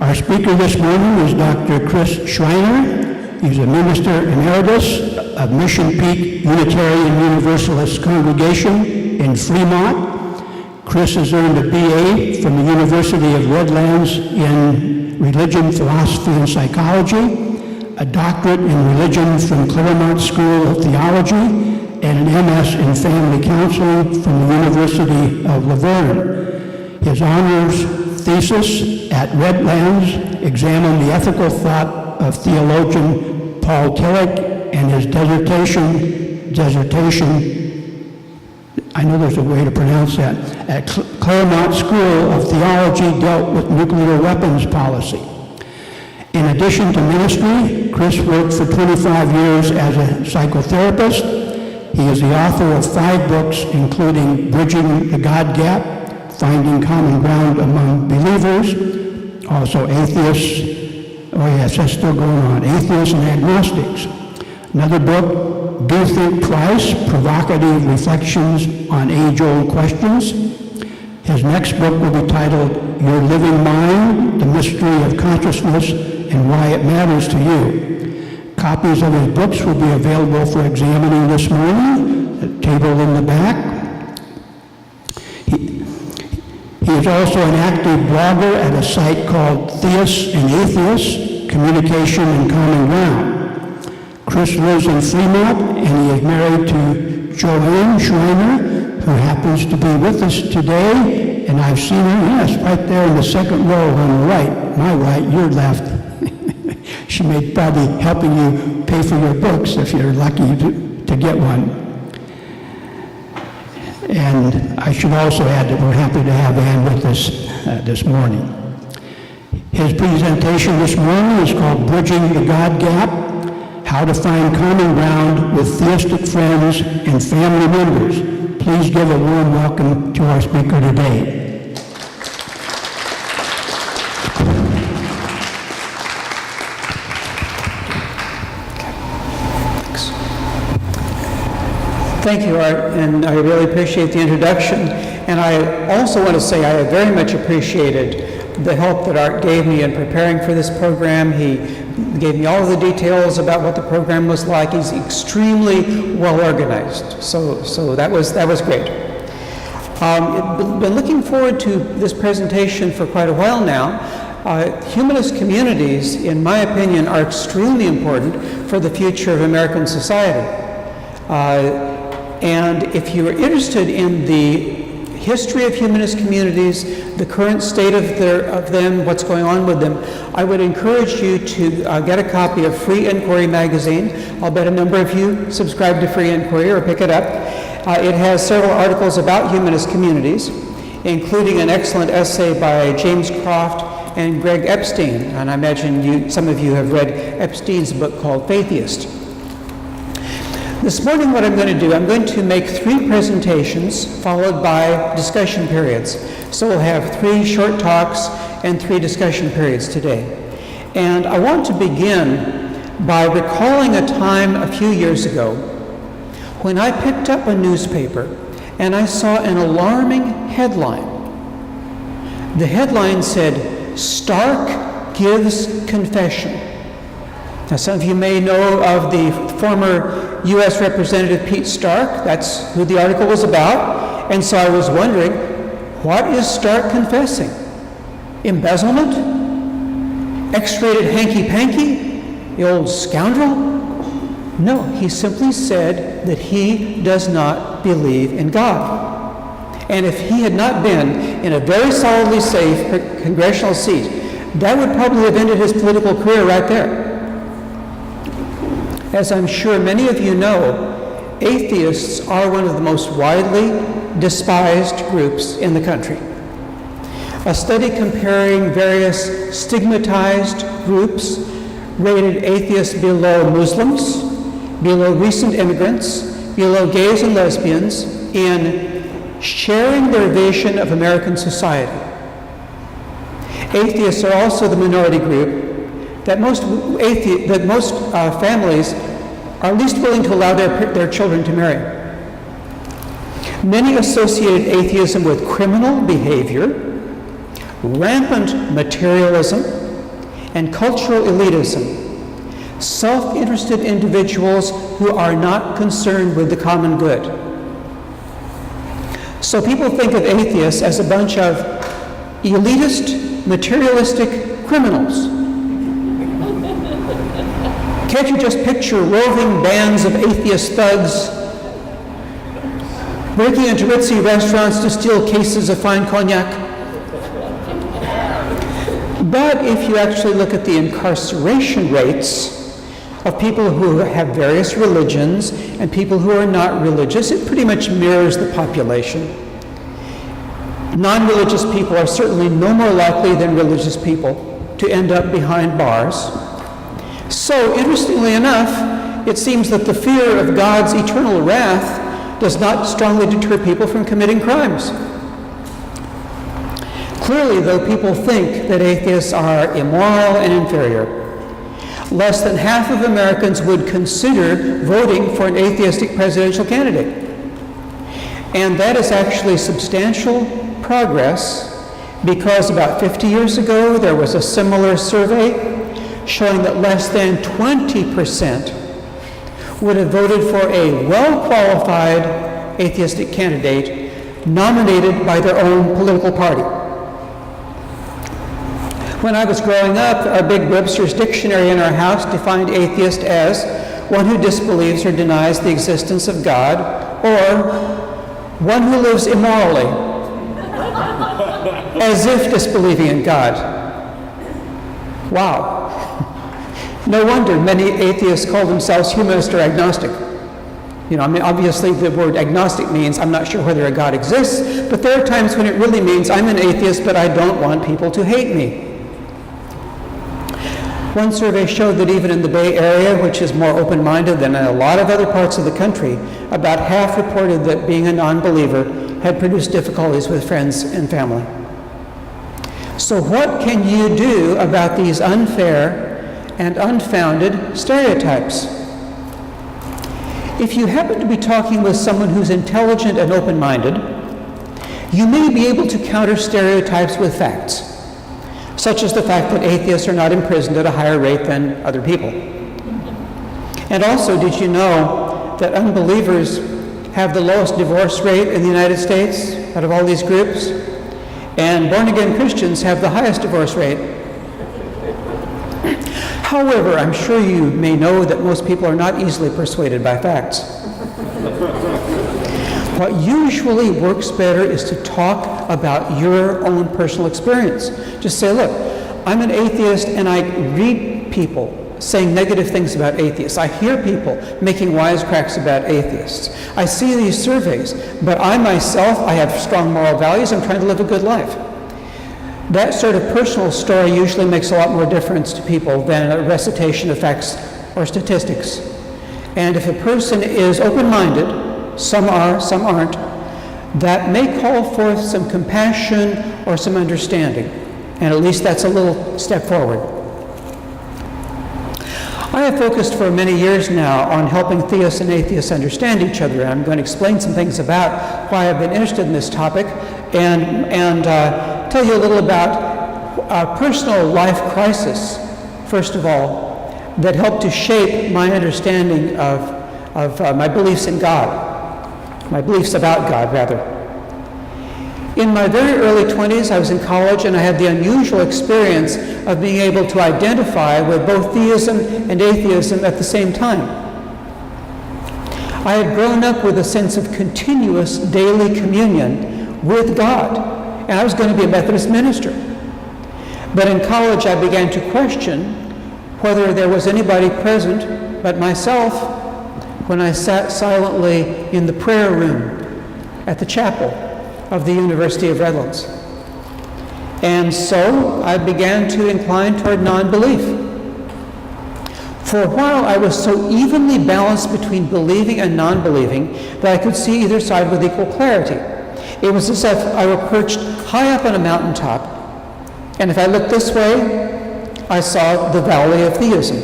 Our speaker this morning is Dr. Chris Schreiner. He's a minister emeritus of Mission Peak Unitarian Universalist Congregation in Fremont. Chris has earned a BA from the University of Redlands in Religion, Philosophy, and Psychology, a doctorate in religion from Claremont School of Theology, and an MS in Family Counseling from the University of Laverne. His honors thesis at Redlands examined the ethical thought of theologian Paul Tillich, and his dissertation, I know there's a way to pronounce that, at Claremont School of Theology dealt with nuclear weapons policy. In addition to ministry, Chris worked for 25 years as a psychotherapist. He is the author of 5 books, including Bridging the God Gap, Finding Common Ground Among Believers, also Atheists, oh yes, that's still going on, Atheists and Agnostics. Another book, Do Think Twice, Provocative Reflections on Age-Old Questions. His next book will be titled Your Living Mind, The Mystery of Consciousness and Why It Matters to You. Copies of his books will be available for examining this morning, at the table in the back. He is also an active blogger at a site called Theists and Atheists, Communication and Common Ground. Chris lives in Fremont, and he is married to Joanne Schreiner, who happens to be with us today, and I've seen her, yes, right there in the second row on the right, my right, your left. She may probably helping you pay for your books if you're lucky to get one. And I should also add that we're happy to have Ann with us this morning. His presentation this morning is called Bridging the God Gap, How to Find Common Ground with Theistic Friends and Family Members. Please give a warm welcome to our speaker today. Thank you, Art, and I really appreciate the introduction. And I also want to say I very much appreciated the help that Art gave me in preparing for this program. He gave me all of the details about what the program was like. He's extremely well organized, so that was great. Been looking forward to this presentation for quite a while now. Humanist communities, in my opinion, are extremely important for the future of American society. And if you are interested in the history of humanist communities, the current state of them, what's going on with them, I would encourage you to get a copy of Free Inquiry magazine. I'll bet a number of you subscribe to Free Inquiry or pick it up. It has several articles about humanist communities, including an excellent essay by James Croft and Greg Epstein. And I imagine some of you have read Epstein's book called Theistic. This morning what I'm going to do, I'm going to make 3 presentations followed by discussion periods. So we'll have 3 short talks and 3 discussion periods today. And I want to begin by recalling a time a few years ago when I picked up a newspaper and I saw an alarming headline. The headline said, "Stark gives confession." Now, some of you may know of the former U.S. Representative Pete Stark. That's who the article was about. And so I was wondering, what is Stark confessing? Embezzlement? X-rated hanky-panky? The old scoundrel? No, he simply said that he does not believe in God. And if he had not been in a very solidly safe congressional seat, that would probably have ended his political career right there. As I'm sure many of you know, atheists are one of the most widely despised groups in the country. A study comparing various stigmatized groups rated atheists below Muslims, below recent immigrants, below gays and lesbians in sharing their vision of American society. Atheists are also the minority group that most families are least willing to allow their children to marry. Many associated atheism with criminal behavior, rampant materialism, and cultural elitism, self-interested individuals who are not concerned with the common good. So people think of atheists as a bunch of elitist, materialistic criminals. Can't you just picture roving bands of atheist thugs breaking into ritzy restaurants to steal cases of fine cognac? But if you actually look at the incarceration rates of people who have various religions and people who are not religious, it pretty much mirrors the population. Non-religious people are certainly no more likely than religious people to end up behind bars. So, interestingly enough, it seems that the fear of God's eternal wrath does not strongly deter people from committing crimes. Clearly, though, people think that atheists are immoral and inferior. Less than half of Americans would consider voting for an atheistic presidential candidate. And that is actually substantial progress, because about 50 years ago there was a similar survey showing that less than 20% would have voted for a well-qualified atheistic candidate nominated by their own political party. When I was growing up, our big Webster's dictionary in our house defined atheist as one who disbelieves or denies the existence of God, or one who lives immorally, as if disbelieving in God. Wow. No wonder many atheists call themselves humanist or agnostic. You know, I mean, obviously the word agnostic means I'm not sure whether a God exists, but there are times when it really means I'm an atheist, but I don't want people to hate me. One survey showed that even in the Bay Area, which is more open-minded than in a lot of other parts of the country, about half reported that being a non-believer had produced difficulties with friends and family. So what can you do about these unfair and unfounded stereotypes? If you happen to be talking with someone who's intelligent and open-minded, you may be able to counter stereotypes with facts, such as the fact that atheists are not imprisoned at a higher rate than other people. And also, did you know that unbelievers have the lowest divorce rate in the United States out of all these groups? And born-again Christians have the highest divorce rate. However, I'm sure you may know that most people are not easily persuaded by facts. What usually works better is to talk about your own personal experience. Just say, look, I'm an atheist and I read people saying negative things about atheists. I hear people making wisecracks about atheists. I see these surveys, but I myself, I have strong moral values. I'm trying to live a good life. That sort of personal story usually makes a lot more difference to people than a recitation of facts or statistics. And if a person is open-minded, some are, some aren't, that may call forth some compassion or some understanding. And at least that's a little step forward. I have focused for many years now on helping theists and atheists understand each other, and I'm going to explain some things about why I've been interested in this topic, and tell you a little about a personal life crisis, first of all, that helped to shape my understanding of my beliefs in God, my beliefs about God, rather. In my very early 20s, I was in college, and I had the unusual experience of being able to identify with both theism and atheism at the same time. I had grown up with a sense of continuous daily communion with God, and I was going to be a Methodist minister. But in college, I began to question whether there was anybody present but myself when I sat silently in the prayer room at the chapel of the University of Redlands. And so I began to incline toward non-belief. For a while, I was so evenly balanced between believing and non-believing that I could see either side with equal clarity. It was as if I were perched high up on a mountaintop, and if I looked this way, I saw the valley of theism.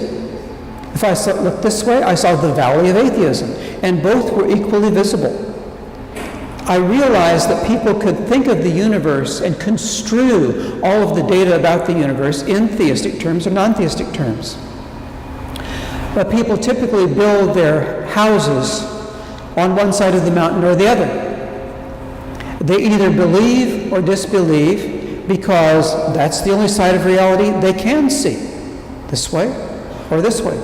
If I looked this way, I saw the valley of atheism, and both were equally visible. I realized that people could think of the universe and construe all of the data about the universe in theistic terms or non-theistic terms. But people typically build their houses on one side of the mountain or the other. They either believe or disbelieve because that's the only side of reality they can see, this way or this way.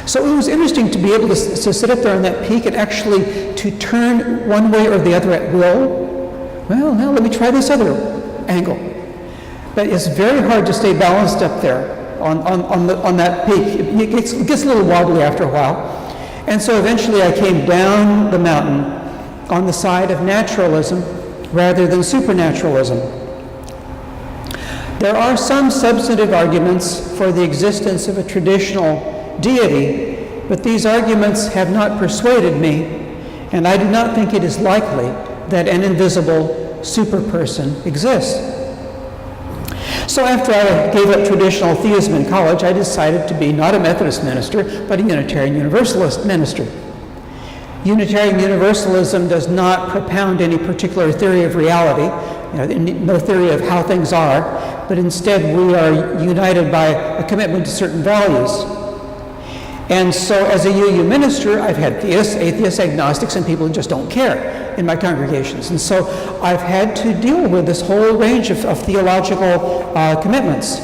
So it was interesting to be able to sit up there on that peak and actually to turn one way or the other at will. Well, now let me try this other angle. But it's very hard to stay balanced up there on that peak. It gets a little wobbly after a while. And so eventually I came down the mountain on the side of naturalism rather than supernaturalism. There are some substantive arguments for the existence of a traditional deity, but these arguments have not persuaded me, and I do not think it is likely that an invisible superperson exists. So after I gave up traditional theism in college, I decided to be not a Methodist minister, but a Unitarian Universalist minister. Unitarian Universalism does not propound any particular theory of reality, no theory of how things are, but instead we are united by a commitment to certain values. And so as a UU minister, I've had theists, atheists, agnostics, and people who just don't care in my congregations. And so I've had to deal with this whole range of theological commitments.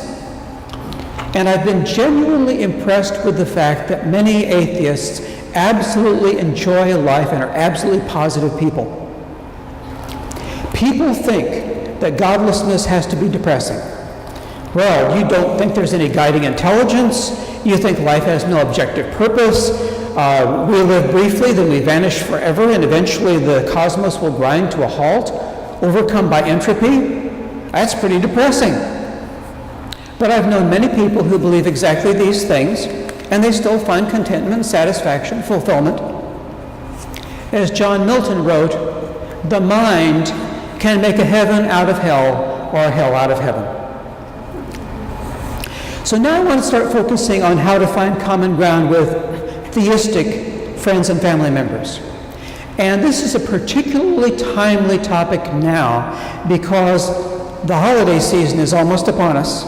And I've been genuinely impressed with the fact that many atheists absolutely enjoy life and are absolutely positive people. People think that godlessness has to be depressing. Well, you don't think there's any guiding intelligence. You think life has no objective purpose. We live briefly, then we vanish forever, and eventually the cosmos will grind to a halt, overcome by entropy. That's pretty depressing. But I've known many people who believe exactly these things, and they still find contentment, satisfaction, fulfillment. As John Milton wrote, the mind can make a heaven out of hell or a hell out of heaven. So now I want to start focusing on how to find common ground with theistic friends and family members. And this is a particularly timely topic now because the holiday season is almost upon us.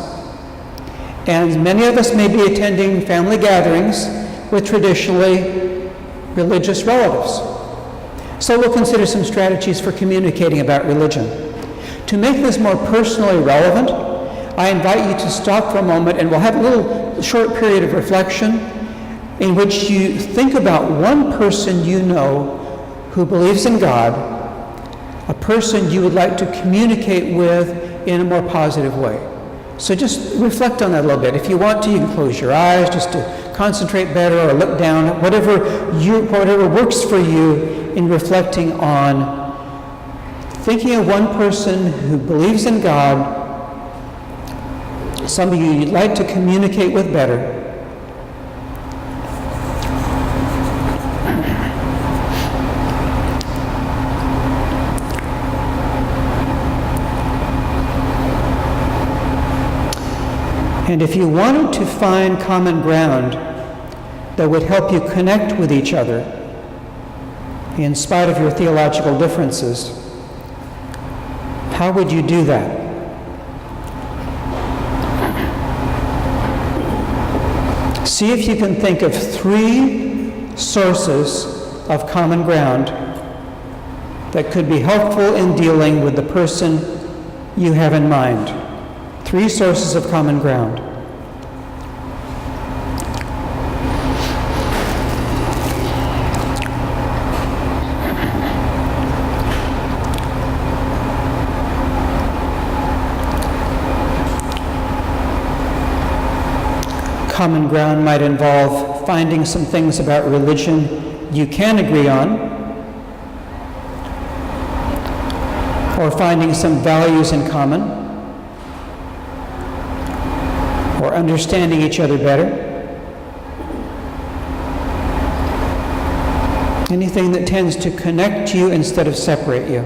And many of us may be attending family gatherings with traditionally religious relatives. So we'll consider some strategies for communicating about religion. To make this more personally relevant, I invite you to stop for a moment and we'll have a little short period of reflection in which you think about one person you know who believes in God, a person you would like to communicate with in a more positive way. So just reflect on that a little bit. If you want to, you can close your eyes just to concentrate better or look down, whatever works for you in reflecting on thinking of one person who believes in God, somebody you'd like to communicate with better. And if you wanted to find common ground that would help you connect with each other in spite of your theological differences, how would you do that? See if you can think of 3 sources of common ground that could be helpful in dealing with the person you have in mind. 3 sources of common ground. Common ground might involve finding some things about religion you can agree on, or finding some values in common, or understanding each other better. Anything that tends to connect you instead of separate you.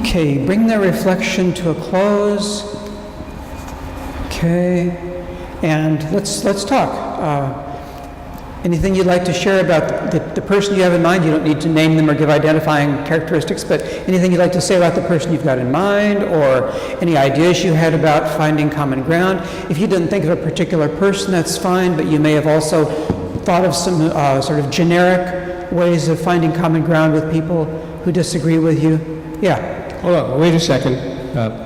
Okay, bring their reflection to a close. Okay, and let's talk. Anything you'd like to share about the person you have in mind? You don't need to name them or give identifying characteristics, but anything you'd like to say about the person you've got in mind, or any ideas you had about finding common ground? If you didn't think of a particular person, that's fine, but you may have also thought of some sort of generic ways of finding common ground with people who disagree with you. Yeah. Hold on, wait a second.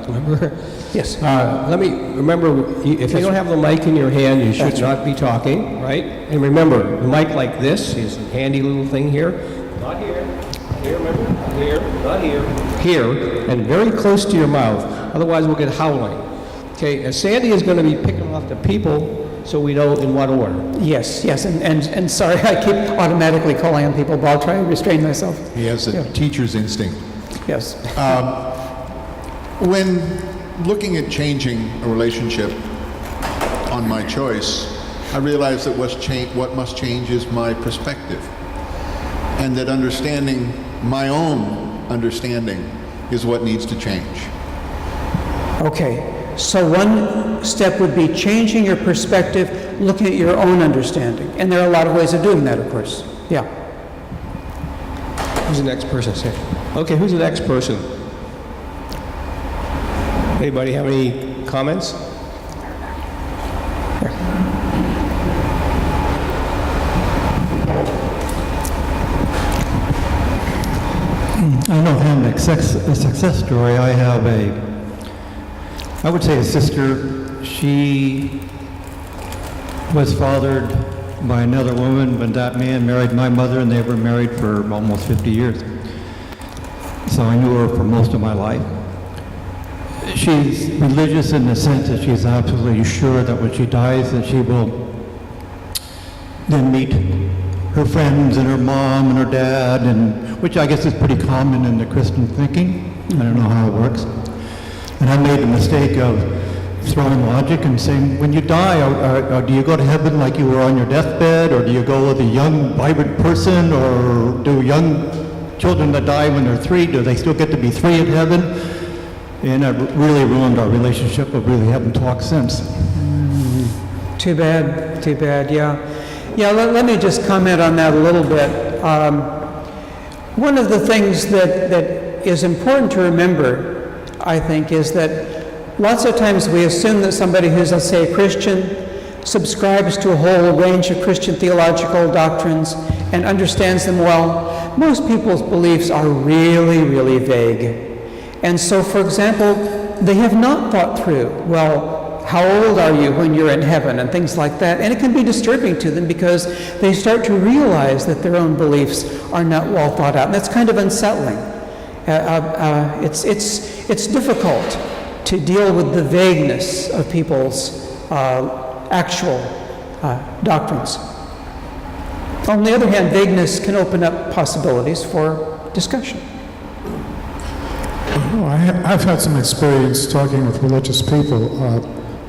Remember? Yes. Let me remember, if you don't have the mic in your hand, you should not be talking, right? And remember, the mic like this is a handy little thing here. Not here. Here, remember? Not here. Not here. Here, and very close to your mouth. Otherwise, we'll get howling. Okay, and Sandy is going to be picking off the people so we know in what order. Yes, and sorry, I keep automatically calling on people, but I'll try to restrain myself. He has a teacher's instinct. Yes. When looking at changing a relationship on my choice, I realized that what must change is my perspective, and that understanding my own understanding is what needs to change. Okay, so one step would be changing your perspective, looking at your own understanding. And there are a lot of ways of doing that, of course. Yeah. Who's the next person? Okay, who's the next person? Anybody have any comments? I don't have a success story. I have I would say a sister. She was fathered by another woman, but that man married my mother, and they were married for almost 50 years. So I knew her for most of my life. She's religious in the sense that she's absolutely sure that when she dies that she will then meet her friends and her mom and her dad, and which I guess is pretty common in the Christian thinking. I don't know how it works. And I made the mistake of throwing logic and saying, when you die, do you go to heaven like you were on your deathbed, or do you go with a young, vibrant person, or do young children that die when they're 3, do they still get to be 3 in heaven? And it really ruined our relationship. We really haven't talked since. Too bad, yeah. Yeah, let me just comment on that a little bit. One of the things that is important to remember, I think, is that lots of times we assume that somebody who's, let's say, a Christian subscribes to a whole range of Christian theological doctrines and understands them well. Most people's beliefs are really, really vague. And so, for example, they have not thought through, well, how old are you when you're in heaven, and things like that. And it can be disturbing to them because they start to realize that their own beliefs are not well thought out. And that's kind of unsettling. It's difficult to deal with the vagueness of people's actual doctrines. On the other hand, vagueness can open up possibilities for discussion. Well, I've had some experience talking with religious people.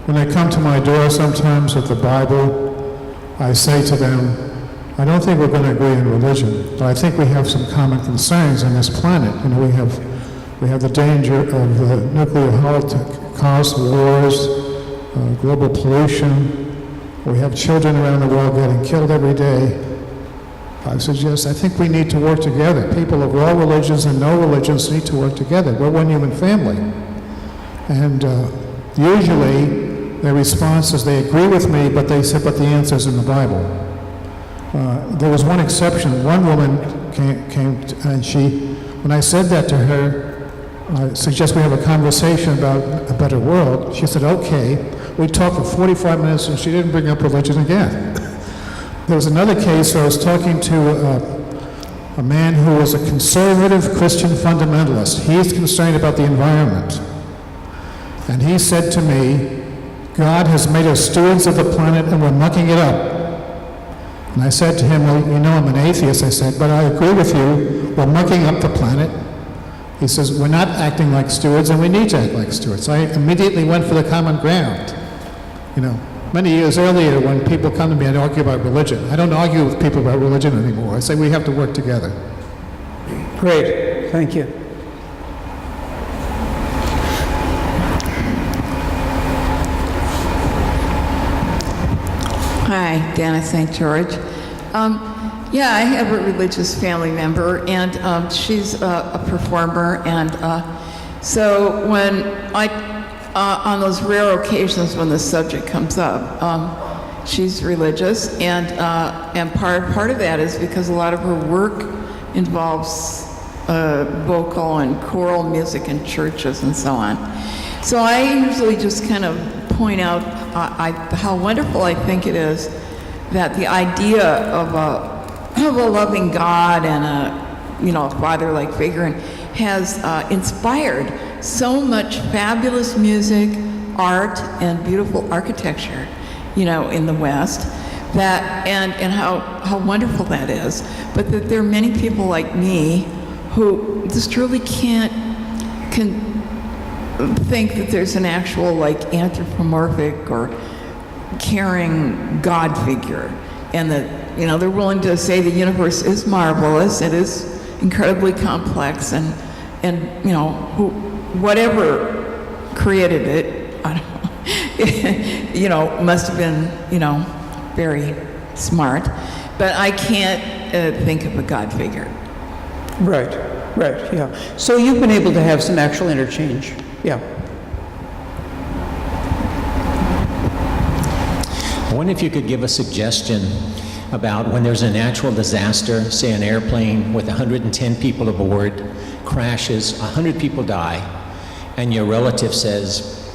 When they come to my door sometimes with the Bible, I say to them, I don't think we're going to agree in religion, but I think we have some common concerns on this planet. You know, we have the danger of nuclear holocaust, wars, global pollution. We have children around the world getting killed every day. I think we need to work together. People of all religions and no religions need to work together. We're one human family. And usually their response is they agree with me, but they say, but the answer's in the Bible. There was one exception. One woman came and when I said that to her, I suggest we have a conversation about a better world. She said, okay. We talked for 45 minutes and she didn't bring up religion again. There was another case where I was talking to a man who was a conservative Christian fundamentalist. He's concerned about the environment. And he said to me, God has made us stewards of the planet and we're mucking it up. And I said to him, well, you know I'm an atheist. I said, but I agree with you. We're mucking up the planet. He says, we're not acting like stewards and we need to act like stewards. So I immediately went for the common ground. You know, many years earlier when people come to me, I'd argue about religion. I don't argue with people about religion anymore. I say we have to work together. Great, thank you. Hi, Dana St. George. Yeah, I have a religious family member, and she's a performer, and so when on those rare occasions when the subject comes up, she's religious, and part of that is because a lot of her work involves vocal and choral music in churches and so on. So I usually just kind of point out how wonderful I think it is that the idea of a loving God and a father-like figure has inspired so much fabulous music, art, and beautiful architecture, in the West. That and how wonderful that is. But that there are many people like me who just truly can think that there's an actual anthropomorphic or caring God figure, and that they're willing to say the universe is marvelous, it is incredibly complex, and whatever created it, I don't know, must have been very smart, but I can't think of a God figure. Right, yeah. So you've been able to have some actual interchange, yeah. I wonder if you could give a suggestion about when there's a natural disaster, say an airplane with 110 people aboard, crashes, 100 people die, and your relative says,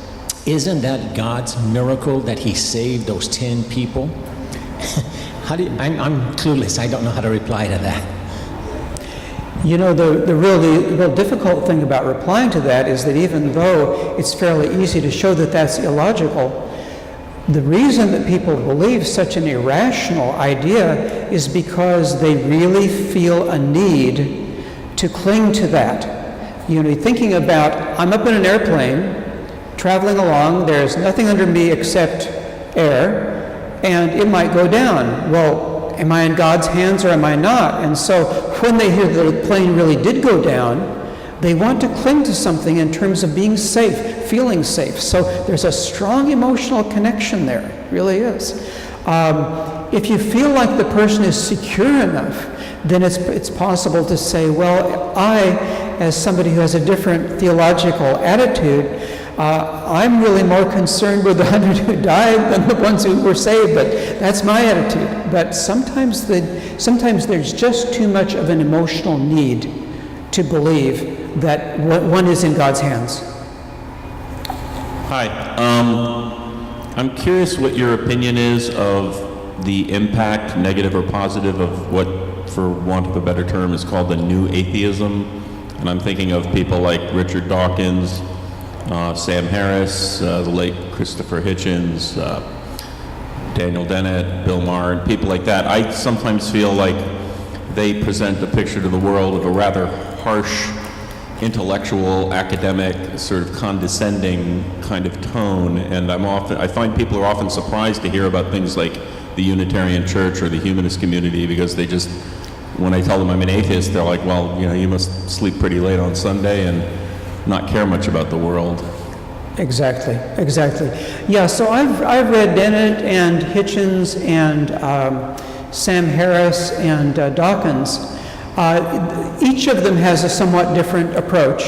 isn't that God's miracle that he saved those 10 people? I'm clueless. I don't know how to reply to that. The real difficult thing about replying to that is that even though it's fairly easy to show that that's illogical, the reason that people believe such an irrational idea is because they really feel a need to cling to that. Thinking about, I'm up in an airplane, traveling along, there's nothing under me except air, and it might go down. Well, am I in God's hands or am I not? And so when they hear that the plane really did go down, they want to cling to something in terms of being safe, feeling safe. So there's a strong emotional connection there, really is. If you feel like the person is secure enough, then it's possible to say, well, I, as somebody who has a different theological attitude, I'm really more concerned with the 100 who died than the ones who were saved, but that's my attitude. But sometimes there's just too much of an emotional need to believe that one is in God's hands. Hi. I'm curious what your opinion is of the impact, negative or positive, of what, for want of a better term, is called the new atheism. And I'm thinking of people like Richard Dawkins, Sam Harris, the late Christopher Hitchens, Daniel Dennett, Bill Maher, and people like that. I sometimes feel like they present a picture to the world of a rather harsh, intellectual, academic, sort of condescending kind of tone, and I find people are often surprised to hear about things like the Unitarian Church or the Humanist community, because they just, when I tell them I'm an atheist, they're like, well, you must sleep pretty late on Sunday and not care much about the world. Exactly. Yeah, so I've read Dennett and Hitchens and Sam Harris and Dawkins. Each of them has a somewhat different approach,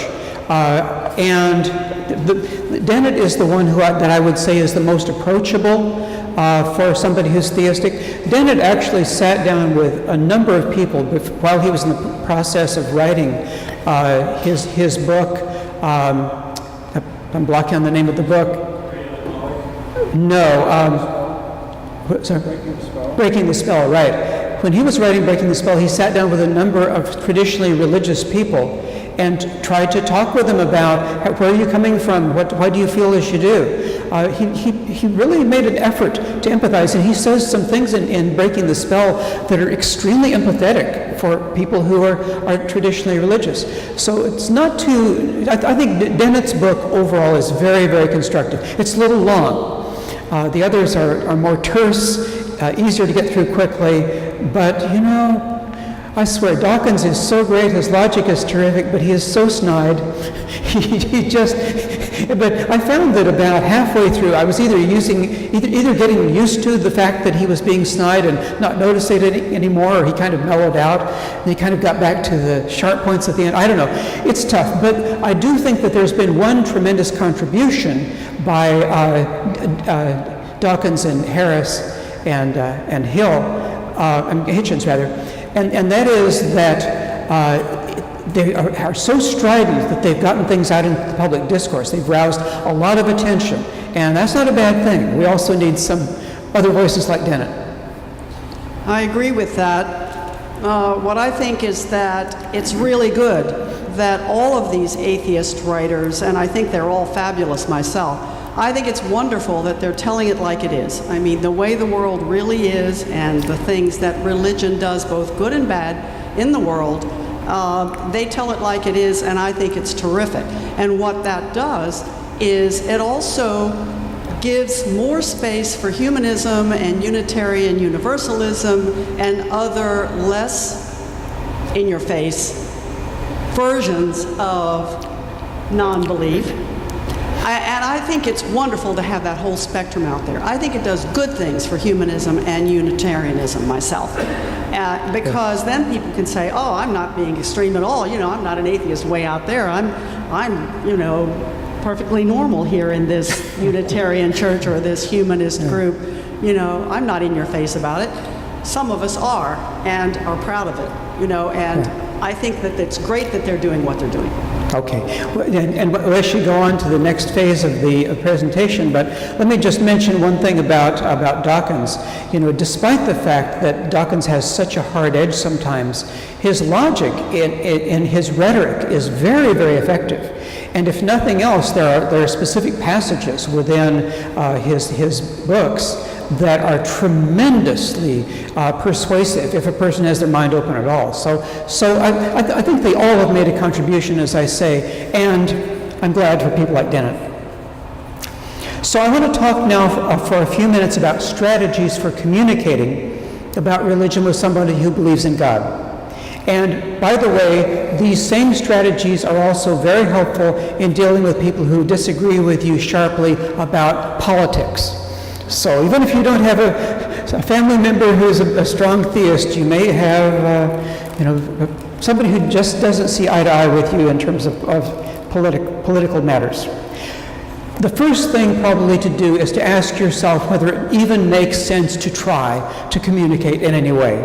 and Dennett is the one that I would say is the most approachable for somebody who's theistic. Dennett actually sat down with a number of people while he was in the process of writing his book. I'm blocking on the name of the book. Sorry? Breaking the Spell, right. When he was writing Breaking the Spell, he sat down with a number of traditionally religious people and tried to talk with them about where are you coming from, why do you feel as you do. He really made an effort to empathize, and he says some things in Breaking the Spell that are extremely empathetic for people who are traditionally religious. So it's not too, I think Dennett's book overall is very, very constructive. It's a little long. The others are more terse, easier to get through quickly, but I swear, Dawkins is so great, his logic is terrific, but he is so snide. He just, But I found that about halfway through, I was either getting used to the fact that he was being snide and not noticing it anymore, or he kind of mellowed out, and he kind of got back to the sharp points at the end. I don't know. It's tough. But I do think that there's been one tremendous contribution by Dawkins and Harris and Hitchens, rather, and that is that they are so strident that they've gotten things out into the public discourse. They've roused a lot of attention, and that's not a bad thing. We also need some other voices like Dennett. I agree with that. What I think is that it's really good that all of these atheist writers, and I think they're all fabulous myself, I think it's wonderful that they're telling it like it is. I mean, the way the world really is and the things that religion does, both good and bad, in the world, they tell it like it is, and I think it's terrific. And what that does is it also gives more space for humanism and Unitarian Universalism and other less in-your-face versions of non-belief. And I think it's wonderful to have that whole spectrum out there. I think it does good things for humanism and Unitarianism myself. Because then people can say, oh, I'm not being extreme at all. You know, I'm not an atheist way out there. I'm you know, perfectly normal here in this Unitarian church or this humanist group. You know, I'm not in your face about it. Some of us are and are proud of it, you know, and I think that it's great that they're doing what they're doing. Okay, and we should go on to the next phase of the presentation, but let me just mention one thing about Dawkins. You know, despite the fact that Dawkins has such a hard edge sometimes, his logic in his rhetoric is very, very effective. And if nothing else, there are specific passages within his books that are tremendously persuasive if a person has their mind open at all. So I think they all have made a contribution, as I say, and I'm glad for people like Dennett. So I want to talk now for a few minutes about strategies for communicating about religion with somebody who believes in God. And by the way, these same strategies are also very helpful in dealing with people who disagree with you sharply about politics. So even if you don't have a family member who's a strong theist, you may have, you know, somebody who just doesn't see eye to eye with you in terms of political matters. The first thing probably to do is to ask yourself whether it even makes sense to try to communicate in any way.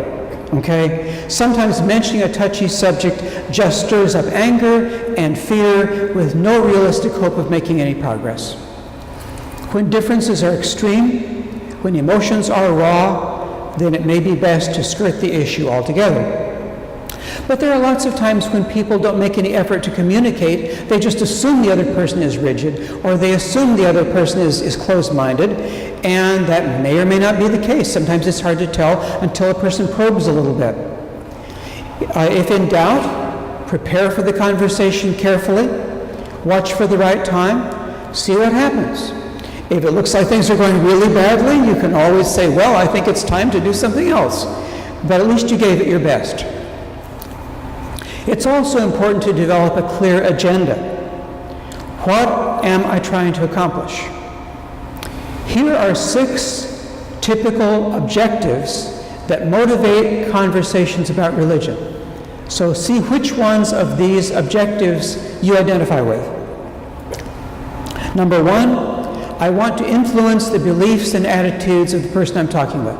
Okay? Sometimes mentioning a touchy subject just stirs up anger and fear with no realistic hope of making any progress. When differences are extreme, when emotions are raw, then it may be best to skirt the issue altogether. But there are lots of times when people don't make any effort to communicate. They just assume the other person is rigid, or they assume the other person is closed-minded, and that may or may not be the case. Sometimes it's hard to tell until a person probes a little bit. If in doubt, prepare for the conversation carefully, watch for the right time, see what happens. If it looks like things are going really badly, you can always say, well, I think it's time to do something else. But at least you gave it your best. It's also important to develop a clear agenda. What am I trying to accomplish? Here are 6 typical objectives that motivate conversations about religion. So see which ones of these objectives you identify with. Number 1, I want to influence the beliefs and attitudes of the person I'm talking with.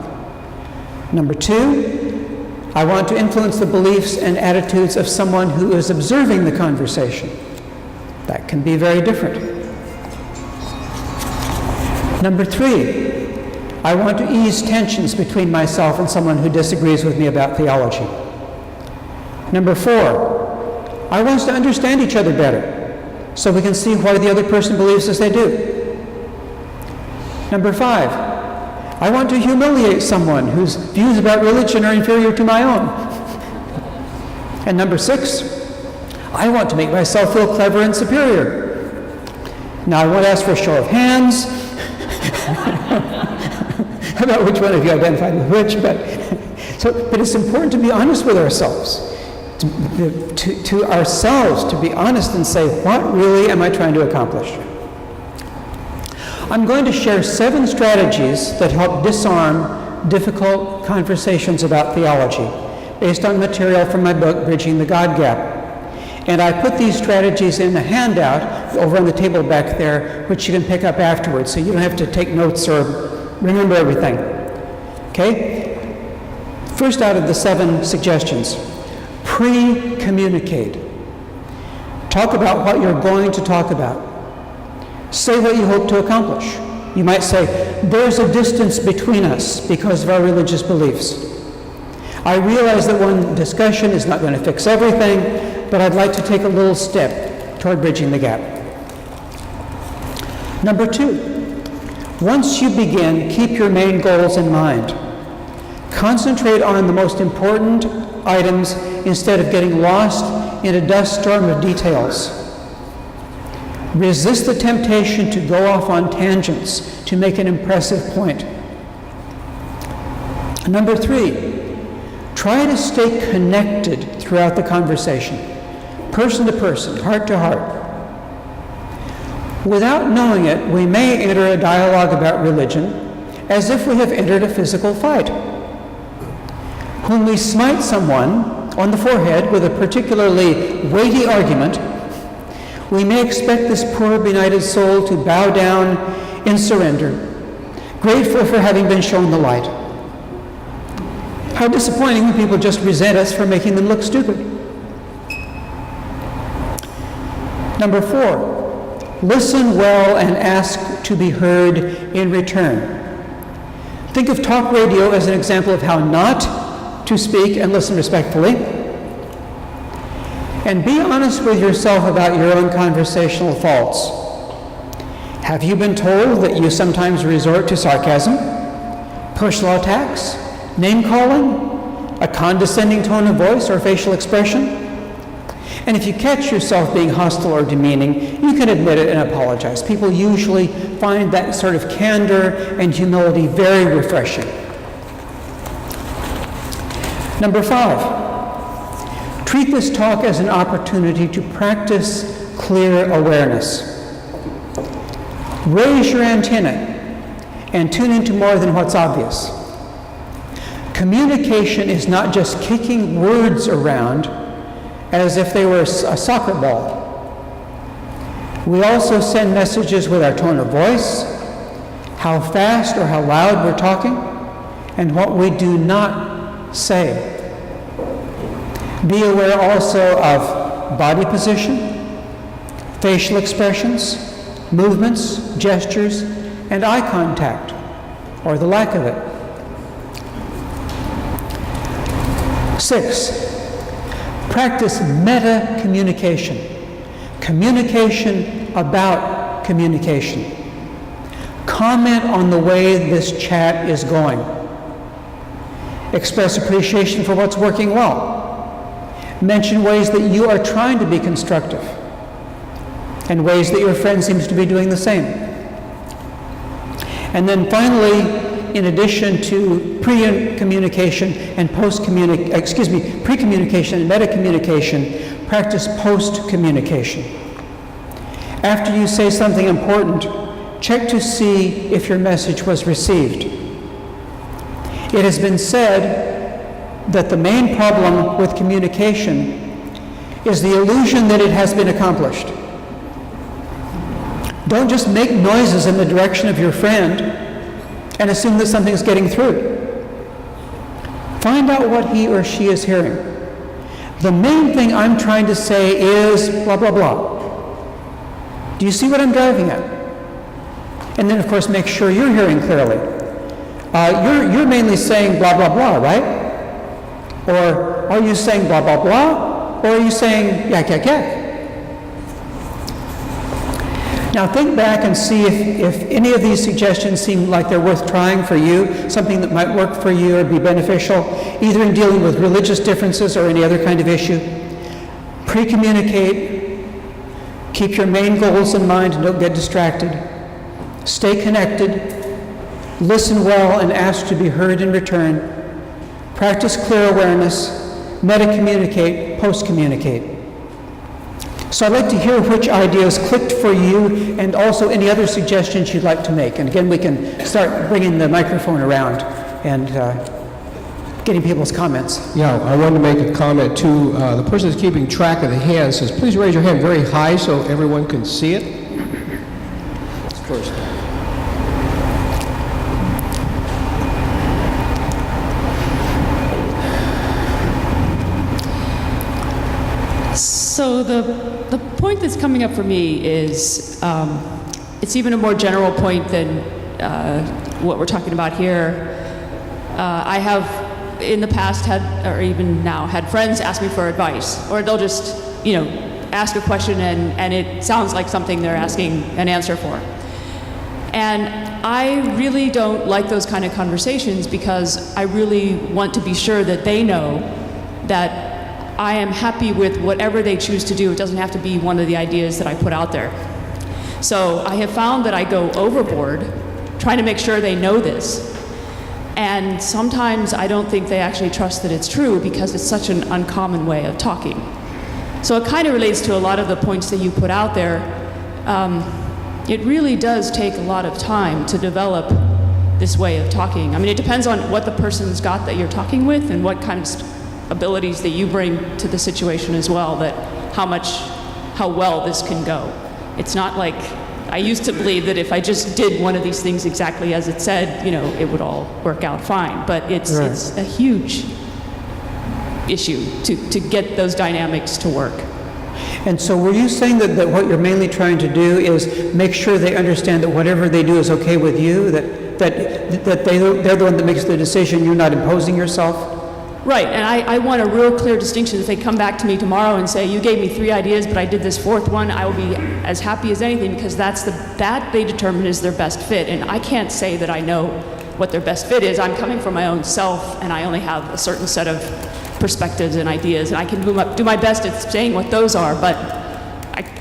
Number 2, I want to influence the beliefs and attitudes of someone who is observing the conversation. That can be very different. Number 3, I want to ease tensions between myself and someone who disagrees with me about theology. Number 4, I want us to understand each other better so we can see why the other person believes as they do. Number 5, I want to humiliate someone whose views about religion are inferior to my own. And number 6, I want to make myself feel clever and superior. Now, I won't ask for a show of hands about which one of you identified with which, but it's important to be honest with ourselves, to ourselves, to be honest and say, what really am I trying to accomplish? I'm going to share 7 strategies that help disarm difficult conversations about theology, based on material from my book, Bridging the God Gap. And I put these strategies in a handout over on the table back there, which you can pick up afterwards, so you don't have to take notes or remember everything. Okay? First out of the 7 suggestions, pre-communicate. Talk about what you're going to talk about. Say what you hope to accomplish. You might say, there's a distance between us because of our religious beliefs. I realize that one discussion is not going to fix everything, but I'd like to take a little step toward bridging the gap. Number 2, once you begin, keep your main goals in mind. Concentrate on the most important items instead of getting lost in a dust storm of details. Resist the temptation to go off on tangents to make an impressive point. Number 3, try to stay connected throughout the conversation, person to person, heart to heart. Without knowing it, we may enter a dialogue about religion as if we have entered a physical fight. When we smite someone on the forehead with a particularly weighty argument, we may expect this poor benighted soul to bow down in surrender, grateful for having been shown the light. How disappointing when people just resent us for making them look stupid. Number 4, listen well and ask to be heard in return. Think of talk radio as an example of how not to speak and listen respectfully. And be honest with yourself about your own conversational faults. Have you been told that you sometimes resort to sarcasm, personal attacks, name-calling, a condescending tone of voice or facial expression? And if you catch yourself being hostile or demeaning, you can admit it and apologize. People usually find that sort of candor and humility very refreshing. Number 5, treat this talk as an opportunity to practice clear awareness. Raise your antenna and tune into more than what's obvious. Communication is not just kicking words around as if they were a soccer ball. We also send messages with our tone of voice, how fast or how loud we're talking, and what we do not say. Be aware also of body position, facial expressions, movements, gestures, and eye contact, or the lack of it. 6, practice meta-communication. Communication about communication. Comment on the way this chat is going. Express appreciation for what's working well. Mention ways that you are trying to be constructive and ways that your friend seems to be doing the same. And then finally, in addition to pre-communication and pre-communication and meta-communication, practice post-communication. After you say something important, check to see if your message was received. It has been said that the main problem with communication is the illusion that it has been accomplished. Don't just make noises in the direction of your friend and assume that something's getting through. Find out what he or she is hearing. The main thing I'm trying to say is blah, blah, blah. Do you see what I'm driving at? And then, of course, make sure you're hearing clearly. You're mainly saying blah, blah, blah, right? Or are you saying blah, blah, blah? Or are you saying yak, yak, yak? Now think back and see if any of these suggestions seem like they're worth trying for you, something that might work for you or be beneficial, either in dealing with religious differences or any other kind of issue. Pre-communicate, keep your main goals in mind and don't get distracted. Stay connected, listen well and ask to be heard in return. Practice clear awareness, meta-communicate, post-communicate. So I'd like to hear which ideas clicked for you and also any other suggestions you'd like to make. And again, we can start bringing the microphone around and getting people's comments. Yeah, I wanted to make a comment too. The person that's keeping track of the hands says, please raise your hand very high so everyone can see it. First. So the point that's coming up for me is, it's even a more general point than what we're talking about here. I have in the past had, or even now, had friends ask me for advice, or they'll just, ask a question and it sounds like something they're asking an answer for. And I really don't like those kind of conversations because I really want to be sure that they know that I am happy with whatever they choose to do. It doesn't have to be one of the ideas that I put out there. So I have found that I go overboard trying to make sure they know this. And sometimes I don't think they actually trust that it's true because it's such an uncommon way of talking. So it kind of relates to a lot of the points that you put out there. It really does take a lot of time to develop this way of talking. I mean, it depends on what the person's got that you're talking with and what kind of abilities that you bring to the situation as well, that how well this can go. It's not like, I used to believe that if I just did one of these things exactly as it said, it would all work out fine. But it's a huge issue to get those dynamics to work. And so were you saying that what you're mainly trying to do is make sure they understand that whatever they do is okay with you, that they're the one that makes the decision, you're not imposing yourself? Right, and I want a real clear distinction. If they come back to me tomorrow and say, you gave me 3 ideas, but I did this 4th one, I will be as happy as anything because that they determine is their best fit. And I can't say that I know what their best fit is. I'm coming from my own self, and I only have a certain set of perspectives and ideas, and I can do my best at saying what those are, but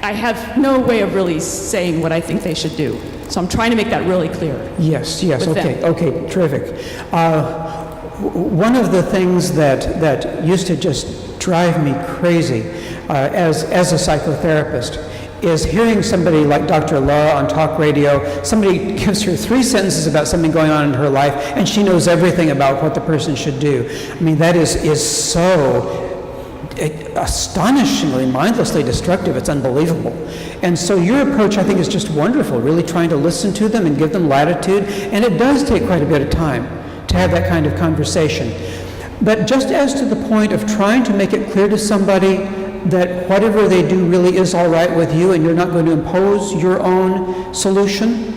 I have no way of really saying what I think they should do. So I'm trying to make that really clear. Yes, okay, terrific. One of the things that used to just drive me crazy as a psychotherapist is hearing somebody like Dr. Laura on talk radio. Somebody gives her 3 sentences about something going on in her life, and she knows everything about what the person should do. I mean, that is so astonishingly, mindlessly destructive. It's unbelievable. And so your approach, I think, is just wonderful, really trying to listen to them and give them latitude. And it does take quite a bit of time to have that kind of conversation. But just as to the point of trying to make it clear to somebody that whatever they do really is all right with you and you're not going to impose your own solution,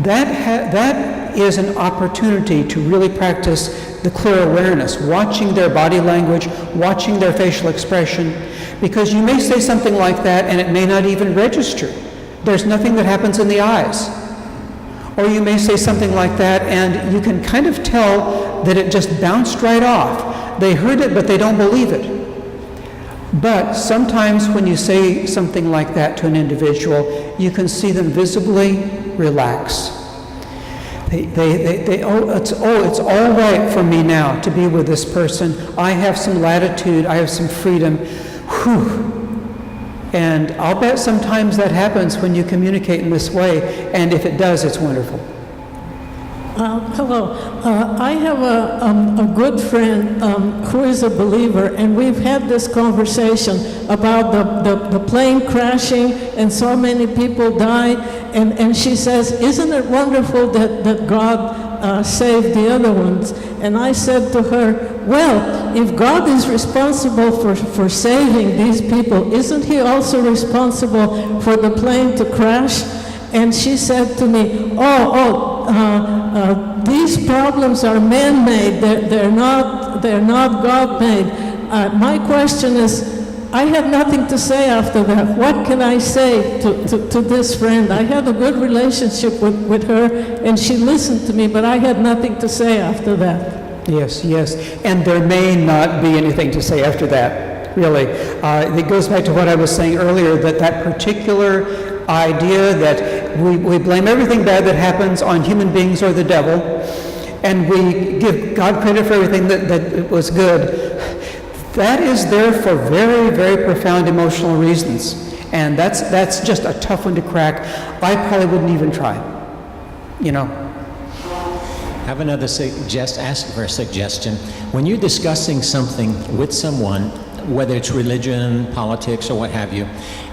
that is an opportunity to really practice the clear awareness, watching their body language, watching their facial expression, because you may say something like that and it may not even register. There's nothing that happens in the eyes. Or you may say something like that and you can kind of tell that it just bounced right off. They heard it, but they don't believe it. But sometimes when you say something like that to an individual, you can see them visibly relax. It's all right for me now to be with this person. I have some latitude, I have some freedom. Whew. And I'll bet sometimes that happens when you communicate in this way, and if it does, it's wonderful. Hello. I have a good friend who is a believer, and we've had this conversation about the plane crashing and so many people died, and she says, isn't it wonderful that God saved the other ones? And I said to her, well, if God is responsible for saving these people, isn't he also responsible for the plane to crash? And she said to me, these problems are man-made, they're not God-made. My question is, I had nothing to say after that. What can I say to this friend? I had a good relationship with her, and she listened to me, but I had nothing to say after that. Yes, and there may not be anything to say after that, really. It goes back to what I was saying earlier, that particular idea that we blame everything bad that happens on human beings or the devil, and we give God credit for everything that was good. That is there for very, very profound emotional reasons. And that's just a tough one to crack. I probably wouldn't even try, you know. Have another ask for a suggestion. When you're discussing something with someone, whether it's religion, politics, or what have you,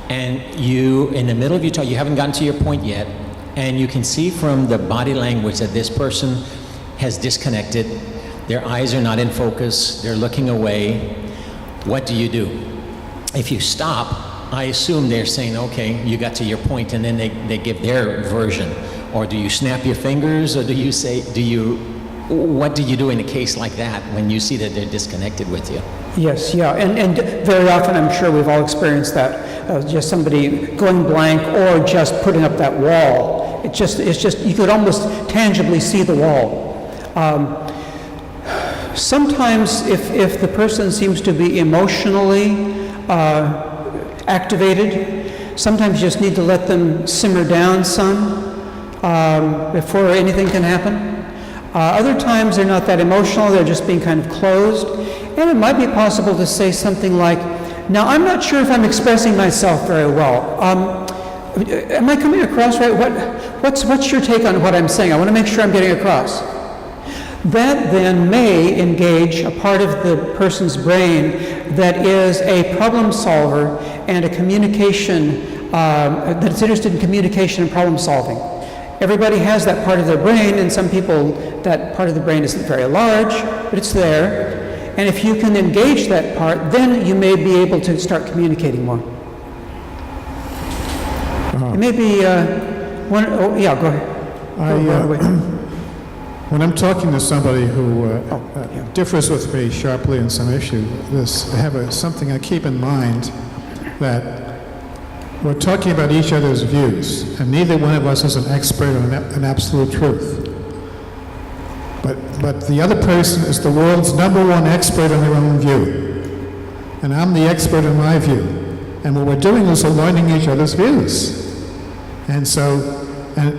and you, in the middle of your talk, you haven't gotten to your point yet, and you can see from the body language that this person has disconnected, their eyes are not in focus, they're looking away, what do you do? If you stop, I assume they're saying, okay, you got to your point, and then they give their version. Or do you snap your fingers, or do you say, what do you do in a case like that when you see that they're disconnected with you? Yes, yeah, and very often, I'm sure we've all experienced that, just somebody going blank or just putting up that wall. It's just, you could almost tangibly see the wall. Sometimes if the person seems to be emotionally activated, sometimes you just need to let them simmer down some before anything can happen. Other times they're not that emotional, they're just being kind of closed. And it might be possible to say something like, now I'm not sure if I'm expressing myself very well. Am I coming across right? What's your take on what I'm saying? I want to make sure I'm getting across. That then may engage a part of the person's brain that is a problem solver and a communication, that's interested in communication and problem solving. Everybody has that part of their brain, and some people, that part of the brain isn't very large, but it's there. And if you can engage that part, then you may be able to start communicating more. It may be go ahead. When I'm talking to somebody who differs with me sharply in some issue, I have something I keep in mind, that we're talking about each other's views, and neither one of us is an expert on an absolute truth. But the other person is the world's #1 expert on their own view, and I'm the expert in my view. And what we're doing is we're learning each other's views. And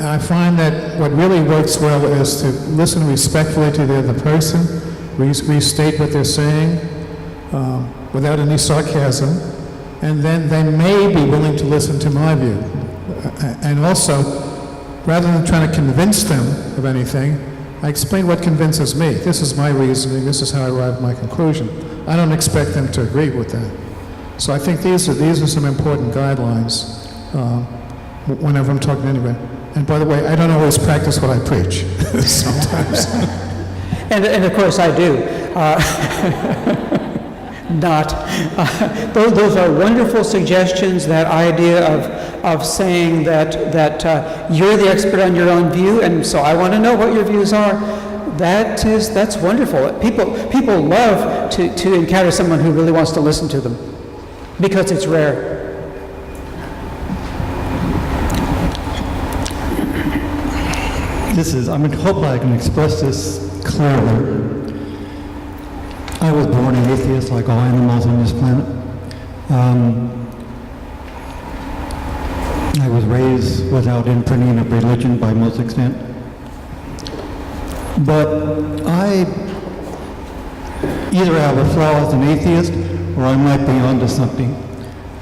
I find that what really works well is to listen respectfully to the other person, restate what they're saying without any sarcasm, and then they may be willing to listen to my view. And also, rather than trying to convince them of anything, I explain what convinces me. This is my reasoning, this is how I arrive at my conclusion. I don't expect them to agree with that. So I think these are some important guidelines whenever I'm talking to anybody. And by the way, I don't always practice what I preach, sometimes. And of course I do. Those are wonderful suggestions, that idea of saying that you're the expert on your own view, and so I want to know what your views are. That's wonderful. People love to encounter someone who really wants to listen to them, because it's rare. I hope I can express this clearly. I was born an atheist like all animals on this planet. I was raised without imprinting of religion by most extent. But I either have a flaw as an atheist, or I might be onto something.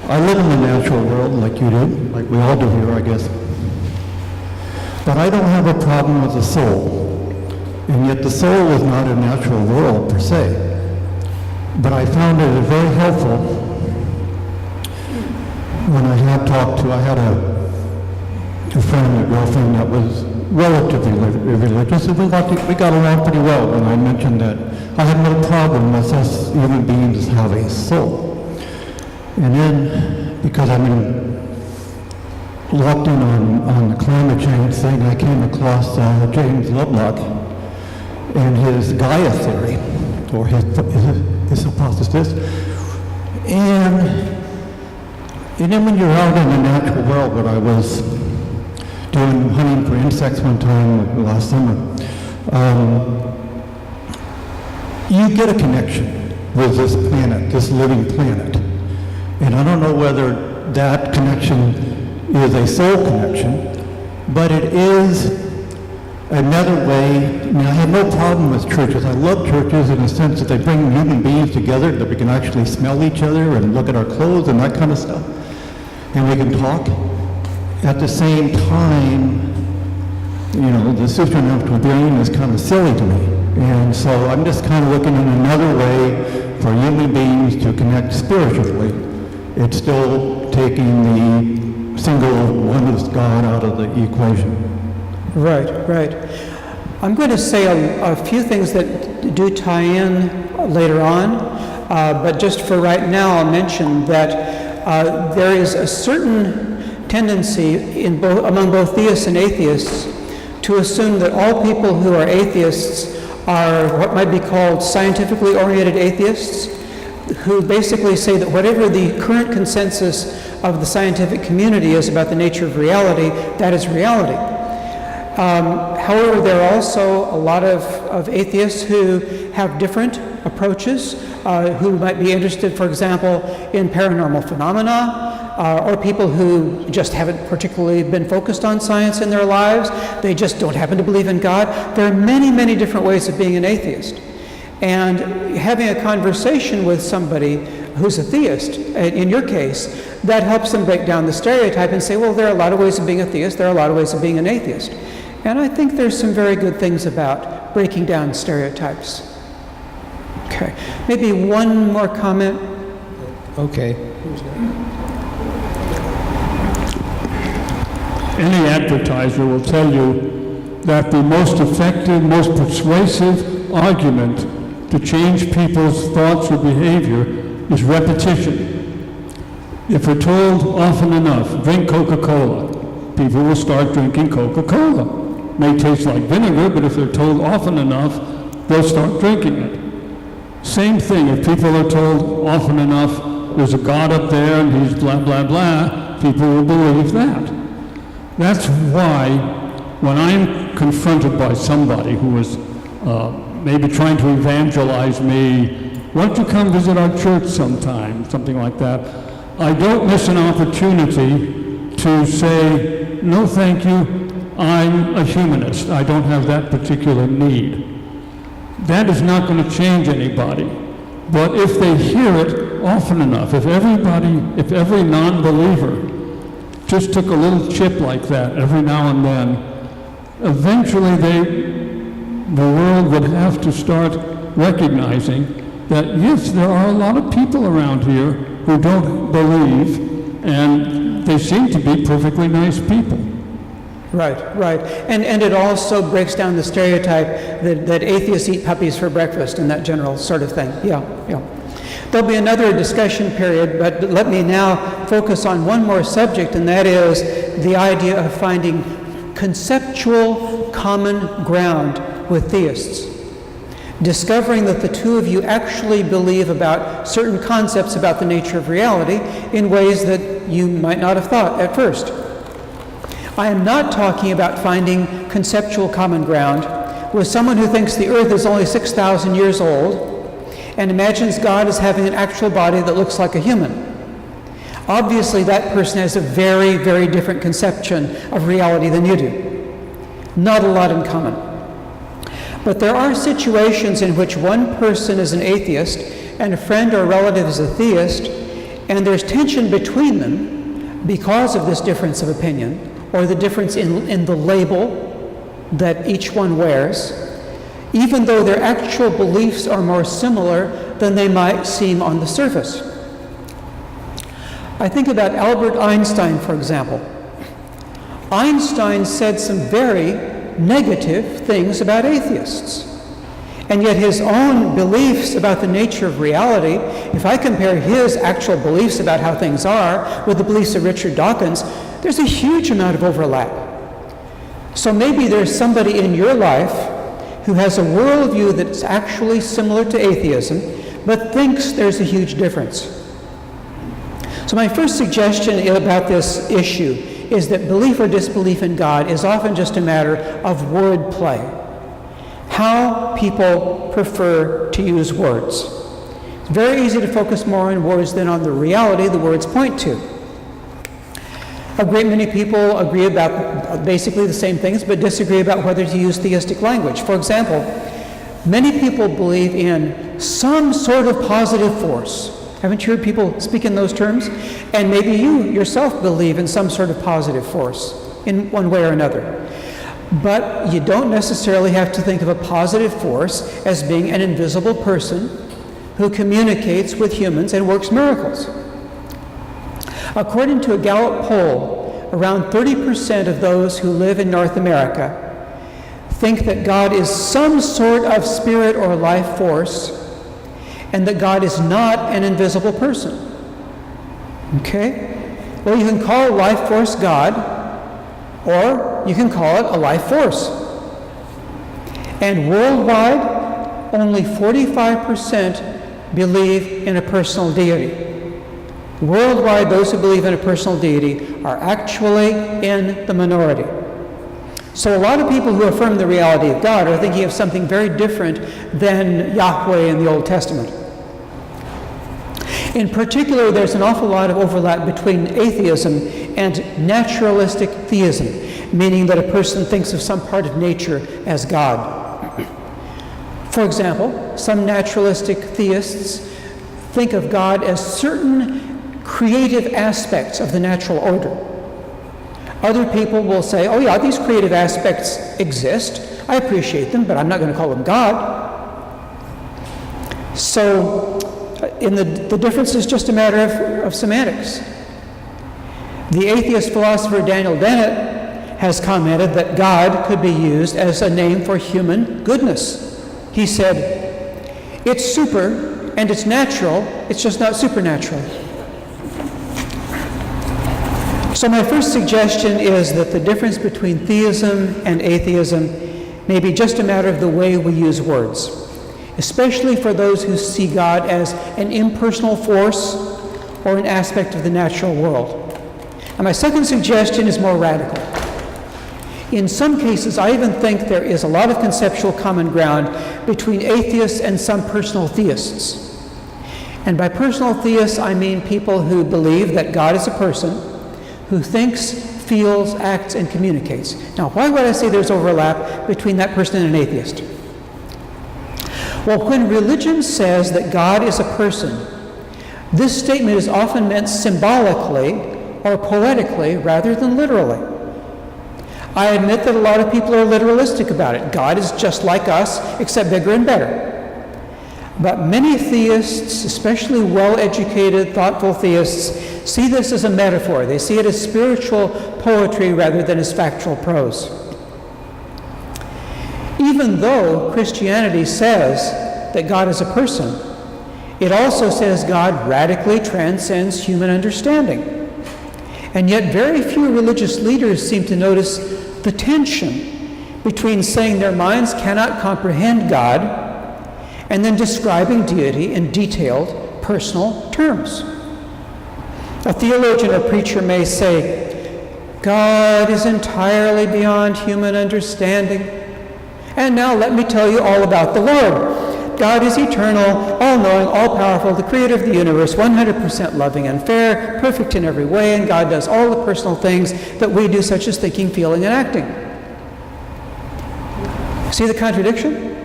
I live in the natural world like you do, like we all do here, I guess. But I don't have a problem with the soul. And yet the soul is not a natural world per se. But I found it very helpful when I had a friend, a girlfriend that was relatively religious, and we got along pretty well, and I mentioned that I had no problem with us human beings have a soul. And then, because I've been locked in on the climate change thing, I came across James Lovelock and his Gaia theory, or his hypothesis. And then when you're out in the natural world, what I was doing hunting for insects one time last summer, you get a connection with this planet, this living planet. And I don't know whether that connection is a soul connection, but it is another way. I mean, I have no problem with churches. I love churches in the sense that they bring human beings together, that we can actually smell each other and look at our clothes and that kind of stuff. and we can talk. At the same time, the supernatural being is kind of silly to me. And so I'm just kind of looking at another way for human beings to connect spiritually. It's still taking the single oneness God out of the equation. Right. I'm going to say a few things that do tie in later on, but just for right now, I'll mention that there is a certain tendency among both theists and atheists to assume that all people who are atheists are what might be called scientifically oriented atheists, who basically say that whatever the current consensus of the scientific community is about the nature of reality, that is reality. However, there are also a lot of atheists who have different approaches, who might be interested, for example, in paranormal phenomena, or people who just haven't particularly been focused on science in their lives. They just don't happen to believe in God. There are many, many different ways of being an atheist. And having a conversation with somebody who's a theist, in your case, that helps them break down the stereotype and say, well, there are a lot of ways of being a theist, there are a lot of ways of being an atheist. And I think there's some very good things about breaking down stereotypes. Okay, maybe one more comment. Okay. Any advertiser will tell you that the most effective, most persuasive argument to change people's thoughts or behavior is repetition. If we're told often enough, drink Coca-Cola, people will start drinking Coca-Cola. It may taste like vinegar, but if they're told often enough, they'll start drinking it. Same thing, if people are told often enough, there's a God up there and he's blah, blah, blah, people will believe that. That's why when I'm confronted by somebody who is maybe trying to evangelize me, why don't you come visit our church sometime, something like that, I don't miss an opportunity to say, no thank you, I'm a humanist, I don't have that particular need. That is not going to change anybody. But if they hear it often enough, if every non-believer just took a little chip like that every now and then, eventually the world would have to start recognizing that, yes, there are a lot of people around here who don't believe, and they seem to be perfectly nice people. Right. And it also breaks down the stereotype that atheists eat puppies for breakfast and that general sort of thing. Yeah. There'll be another discussion period, but let me now focus on one more subject, and that is the idea of finding conceptual common ground with theists. Discovering that the two of you actually believe about certain concepts about the nature of reality in ways that you might not have thought at first. I am not talking about finding conceptual common ground with someone who thinks the earth is only 6,000 years old and imagines God as having an actual body that looks like a human. Obviously, that person has a very, very different conception of reality than you do. Not a lot in common. But there are situations in which one person is an atheist and a friend or relative is a theist, and there's tension between them because of this difference of opinion, or the difference in the label that each one wears, even though their actual beliefs are more similar than they might seem on the surface. I think about Albert Einstein, for example. Einstein said some very negative things about atheists. And yet his own beliefs about the nature of reality, if I compare his actual beliefs about how things are with the beliefs of Richard Dawkins, there's a huge amount of overlap. So maybe there's somebody in your life who has a worldview that's actually similar to atheism, but thinks there's a huge difference. So my first suggestion about this issue is that belief or disbelief in God is often just a matter of wordplay. How people prefer to use words. It's very easy to focus more on words than on the reality the words point to. A great many people agree about basically the same things, but disagree about whether to use theistic language. For example, many people believe in some sort of positive force, Haven't you heard people speak in those terms? And maybe you yourself believe in some sort of positive force in one way or another. But you don't necessarily have to think of a positive force as being an invisible person who communicates with humans and works miracles. According to a Gallup poll, around 30% of those who live in North America think that God is some sort of spirit or life force, and that God is not an invisible person. Okay? Well, you can call life force God, or you can call it a life force. And worldwide, only 45% believe in a personal deity. Worldwide, those who believe in a personal deity are actually in the minority. So a lot of people who affirm the reality of God are thinking of something very different than Yahweh in the Old Testament. In particular, there's an awful lot of overlap between atheism and naturalistic theism, meaning that a person thinks of some part of nature as God. For example, some naturalistic theists think of God as certain creative aspects of the natural order. Other people will say, oh yeah, these creative aspects exist. I appreciate them, but I'm not going to call them God. So the difference is just a matter of semantics. The atheist philosopher Daniel Dennett has commented that God could be used as a name for human goodness. He said, it's super and it's natural, it's just not supernatural. So my first suggestion is that the difference between theism and atheism may be just a matter of the way we use words, especially for those who see God as an impersonal force or an aspect of the natural world. And my second suggestion is more radical. In some cases, I even think there is a lot of conceptual common ground between atheists and some personal theists. And by personal theists, I mean people who believe that God is a person, who thinks, feels, acts, and communicates. Now, why would I say there's overlap between that person and an atheist? Well, when religion says that God is a person, this statement is often meant symbolically or poetically rather than literally. I admit that a lot of people are literalistic about it. God is just like us, except bigger and better. But many theists, especially well-educated, thoughtful theists, see this as a metaphor. They see it as spiritual poetry rather than as factual prose. Even though Christianity says that God is a person, it also says God radically transcends human understanding. And yet very few religious leaders seem to notice the tension between saying their minds cannot comprehend God and then describing deity in detailed, personal terms. A theologian or preacher may say, God is entirely beyond human understanding. And now let me tell you all about the Lord. God is eternal, all-knowing, all-powerful, the creator of the universe, 100% loving and fair, perfect in every way, and God does all the personal things that we do, such as thinking, feeling, and acting. See the contradiction?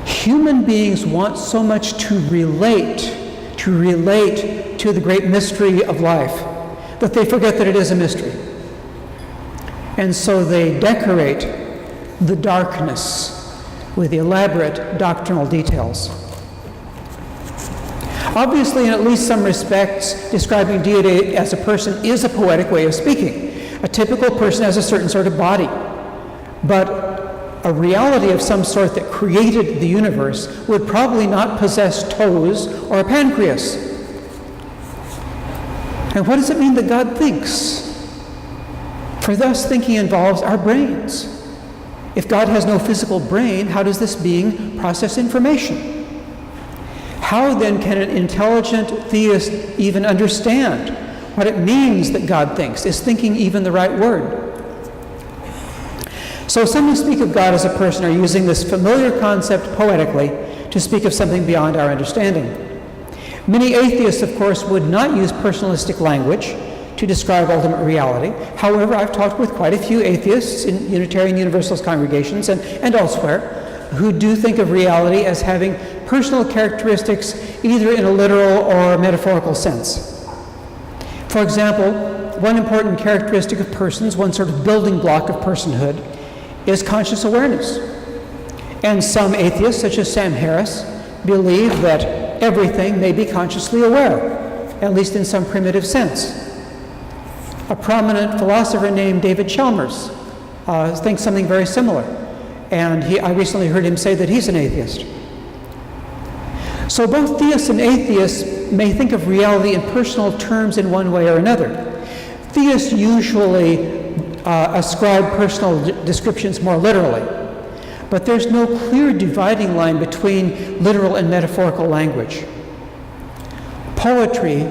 Human beings want so much to relate to the great mystery of life that they forget that it is a mystery. And so they decorate the darkness with elaborate doctrinal details. Obviously, in at least some respects, describing deity as a person is a poetic way of speaking. A typical person has a certain sort of body. But a reality of some sort that created the universe would probably not possess toes or a pancreas. And what does it mean that God thinks? For thus, thinking involves our brains. If God has no physical brain, how does this being process information? How then can an intelligent theist even understand what it means that God thinks? Is thinking even the right word? So some who speak of God as a person are using this familiar concept poetically to speak of something beyond our understanding. Many atheists, of course, would not use personalistic language to describe ultimate reality. However, I've talked with quite a few atheists in Unitarian Universalist congregations and elsewhere who do think of reality as having personal characteristics either in a literal or metaphorical sense. For example, one important characteristic of persons, one sort of building block of personhood, is conscious awareness. And some atheists, such as Sam Harris, believe that everything may be consciously aware, at least in some primitive sense. A prominent philosopher named David Chalmers thinks something very similar. And I recently heard him say that he's an atheist. So both theists and atheists may think of reality in personal terms in one way or another. Theists usually ascribe personal descriptions more literally. But there's no clear dividing line between literal and metaphorical language. Poetry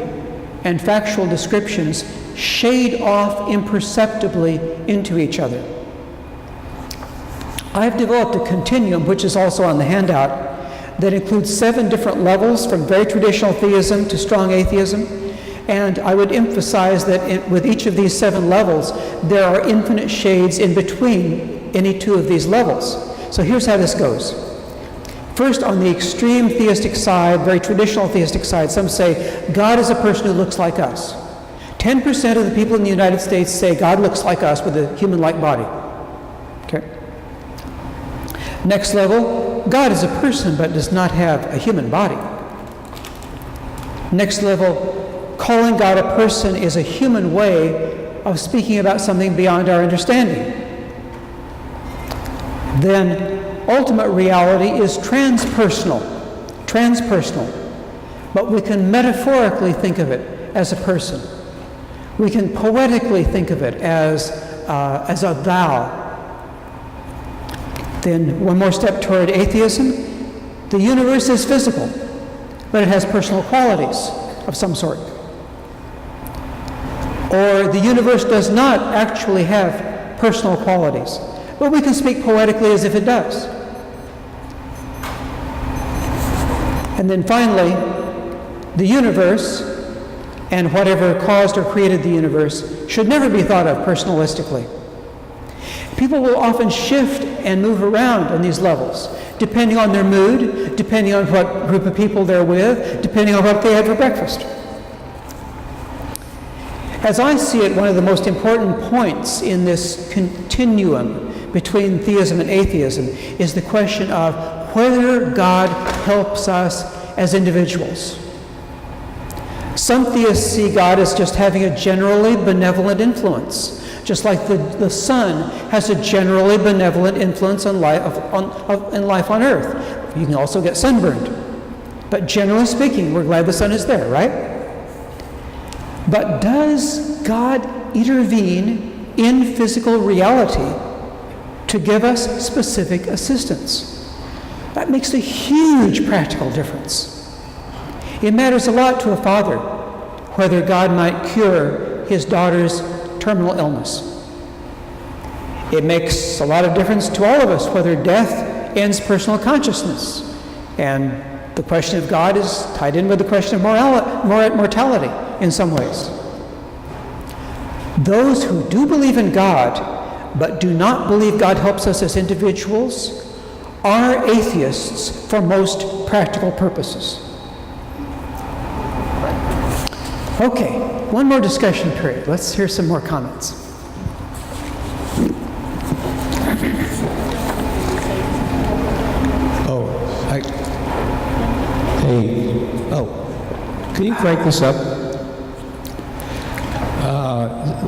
and factual descriptions shade off imperceptibly into each other. I've developed a continuum, which is also on the handout, that includes 7 different levels from very traditional theism to strong atheism. And I would emphasize that with each of these 7 levels, there are infinite shades in between any 2 of these levels. So here's how this goes. First, on the extreme theistic side, very traditional theistic side, some say God is a person who looks like us. 10% of the people in the United States say God looks like us with a human-like body. Okay. Next level, God is a person but does not have a human body. Next level, calling God a person is a human way of speaking about something beyond our understanding. Then, ultimate reality is transpersonal, but we can metaphorically think of it as a person. We can poetically think of it as a thou. Then, one more step toward atheism, the universe is physical, but it has personal qualities of some sort. Or the universe does not actually have personal qualities, but we can speak poetically as if it does. And then finally, the universe, and whatever caused or created the universe, should never be thought of personalistically. People will often shift and move around on these levels, depending on their mood, depending on what group of people they're with, depending on what they had for breakfast. As I see it, one of the most important points in this continuum between theism and atheism is the question of whether God helps us as individuals. Some theists see God as just having a generally benevolent influence, just like the sun has a generally benevolent influence on life on Earth. You can also get sunburned. But generally speaking, we're glad the sun is there, right? But does God intervene in physical reality to give us specific assistance? That makes a huge practical difference. It matters a lot to a father whether God might cure his daughter's terminal illness. It makes a lot of difference to all of us whether death ends personal consciousness. And the question of God is tied in with the question of mortality in some ways. Those who do believe in God but do not believe God helps us as individuals are atheists for most practical purposes. Okay, one more discussion period. Let's hear some more comments. Can you crank this up?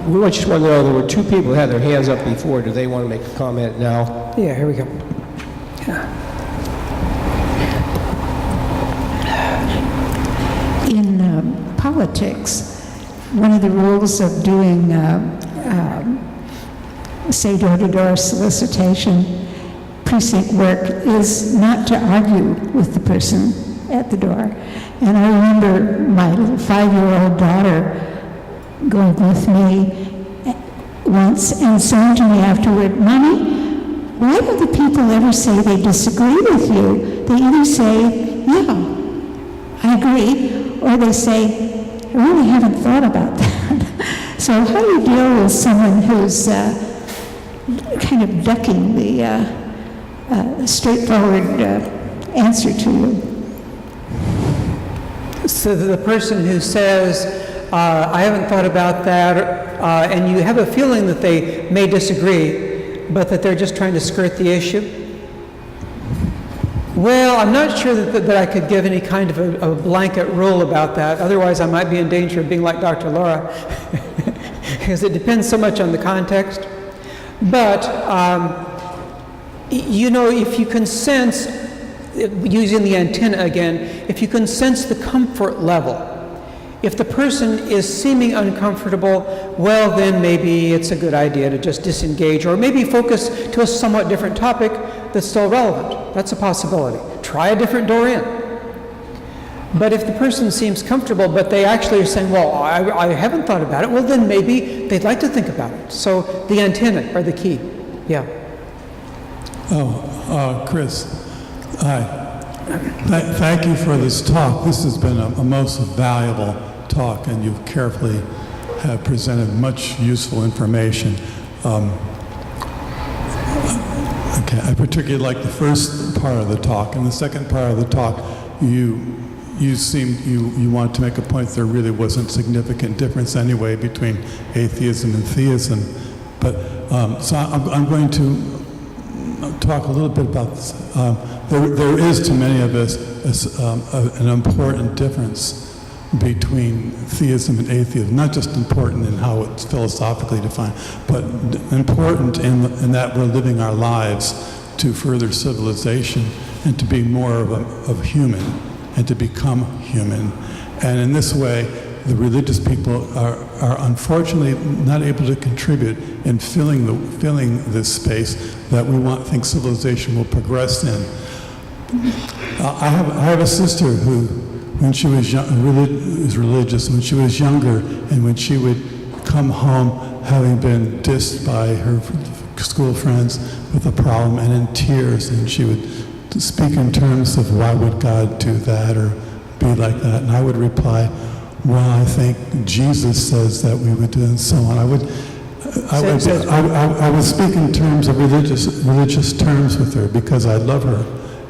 We just want to know, there were 2 people who had their hands up before. Do they want to make a comment now? Yeah, here we go. In politics, one of the rules of doing, say, door-to-door solicitation, precinct work, is not to argue with the person at the door. And I remember my little 5-year-old daughter going with me once and saying to me afterward, "Mommy, why do the people ever say they disagree with you? They either say, yeah, I agree, or they say, I really haven't thought about that." So how do you deal with someone who's kind of ducking straightforward answer to you. So the person who says, I haven't thought about that, and you have a feeling that they may disagree, but that they're just trying to skirt the issue? Well, I'm not sure that I could give any kind of a blanket rule about that. Otherwise, I might be in danger of being like Dr. Laura, because it depends so much on the context. But, you know, if you can sense, using the antenna again, if you can sense the comfort level, if the person is seeming uncomfortable, well, then maybe it's a good idea to just disengage, or maybe focus to a somewhat different topic that's still relevant. That's a possibility. Try a different door in. But if the person seems comfortable, but they actually are saying, well, I haven't thought about it, well, then maybe they'd like to think about it. So the antenna are the key. Yeah. Chris, hi. Thank you for this talk. This has been a most valuable talk, and you've carefully have presented much useful information. Okay, I particularly like the first part of the talk. In the second part of the talk, you want to make a point there really wasn't significant difference anyway between atheism and theism. But so I'm going to talk a little bit about this. There is, to many of us, an important difference between theism and atheism. Not just important in how it's philosophically defined, but important in that we're living our lives to further civilization and to be more of human and to become human. And in this way, the religious people are unfortunately not able to contribute in filling this space that we think civilization will progress in. I have a sister who, when she was was religious, when she was younger, and when she would come home having been dissed by her school friends with a problem and in tears, and she would speak in terms of why would God do that or be like that, and I would reply, well, I think Jesus says that we would do, and so on. I would speak in terms of religious terms with her because I love her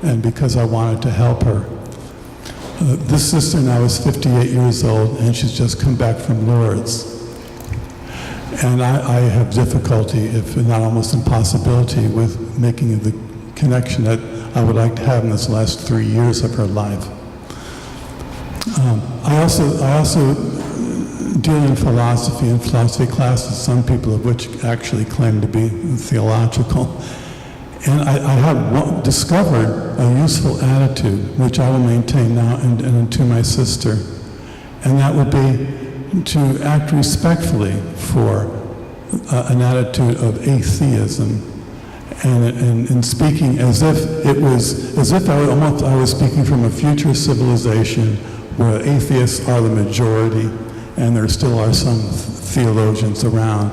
and because I wanted to help her. This sister now is 58 years old, and she's just come back from Lourdes. And I have difficulty, if not almost impossibility, with making the connection that I would like to have in this last 3 years of her life. I also deal in philosophy classes, some people of which actually claim to be theological. And I have discovered a useful attitude, which I will maintain now and to my sister. And that would be to act respectfully for an attitude of atheism, and speaking as if I was speaking from a future civilization where atheists are the majority and there still are some theologians around.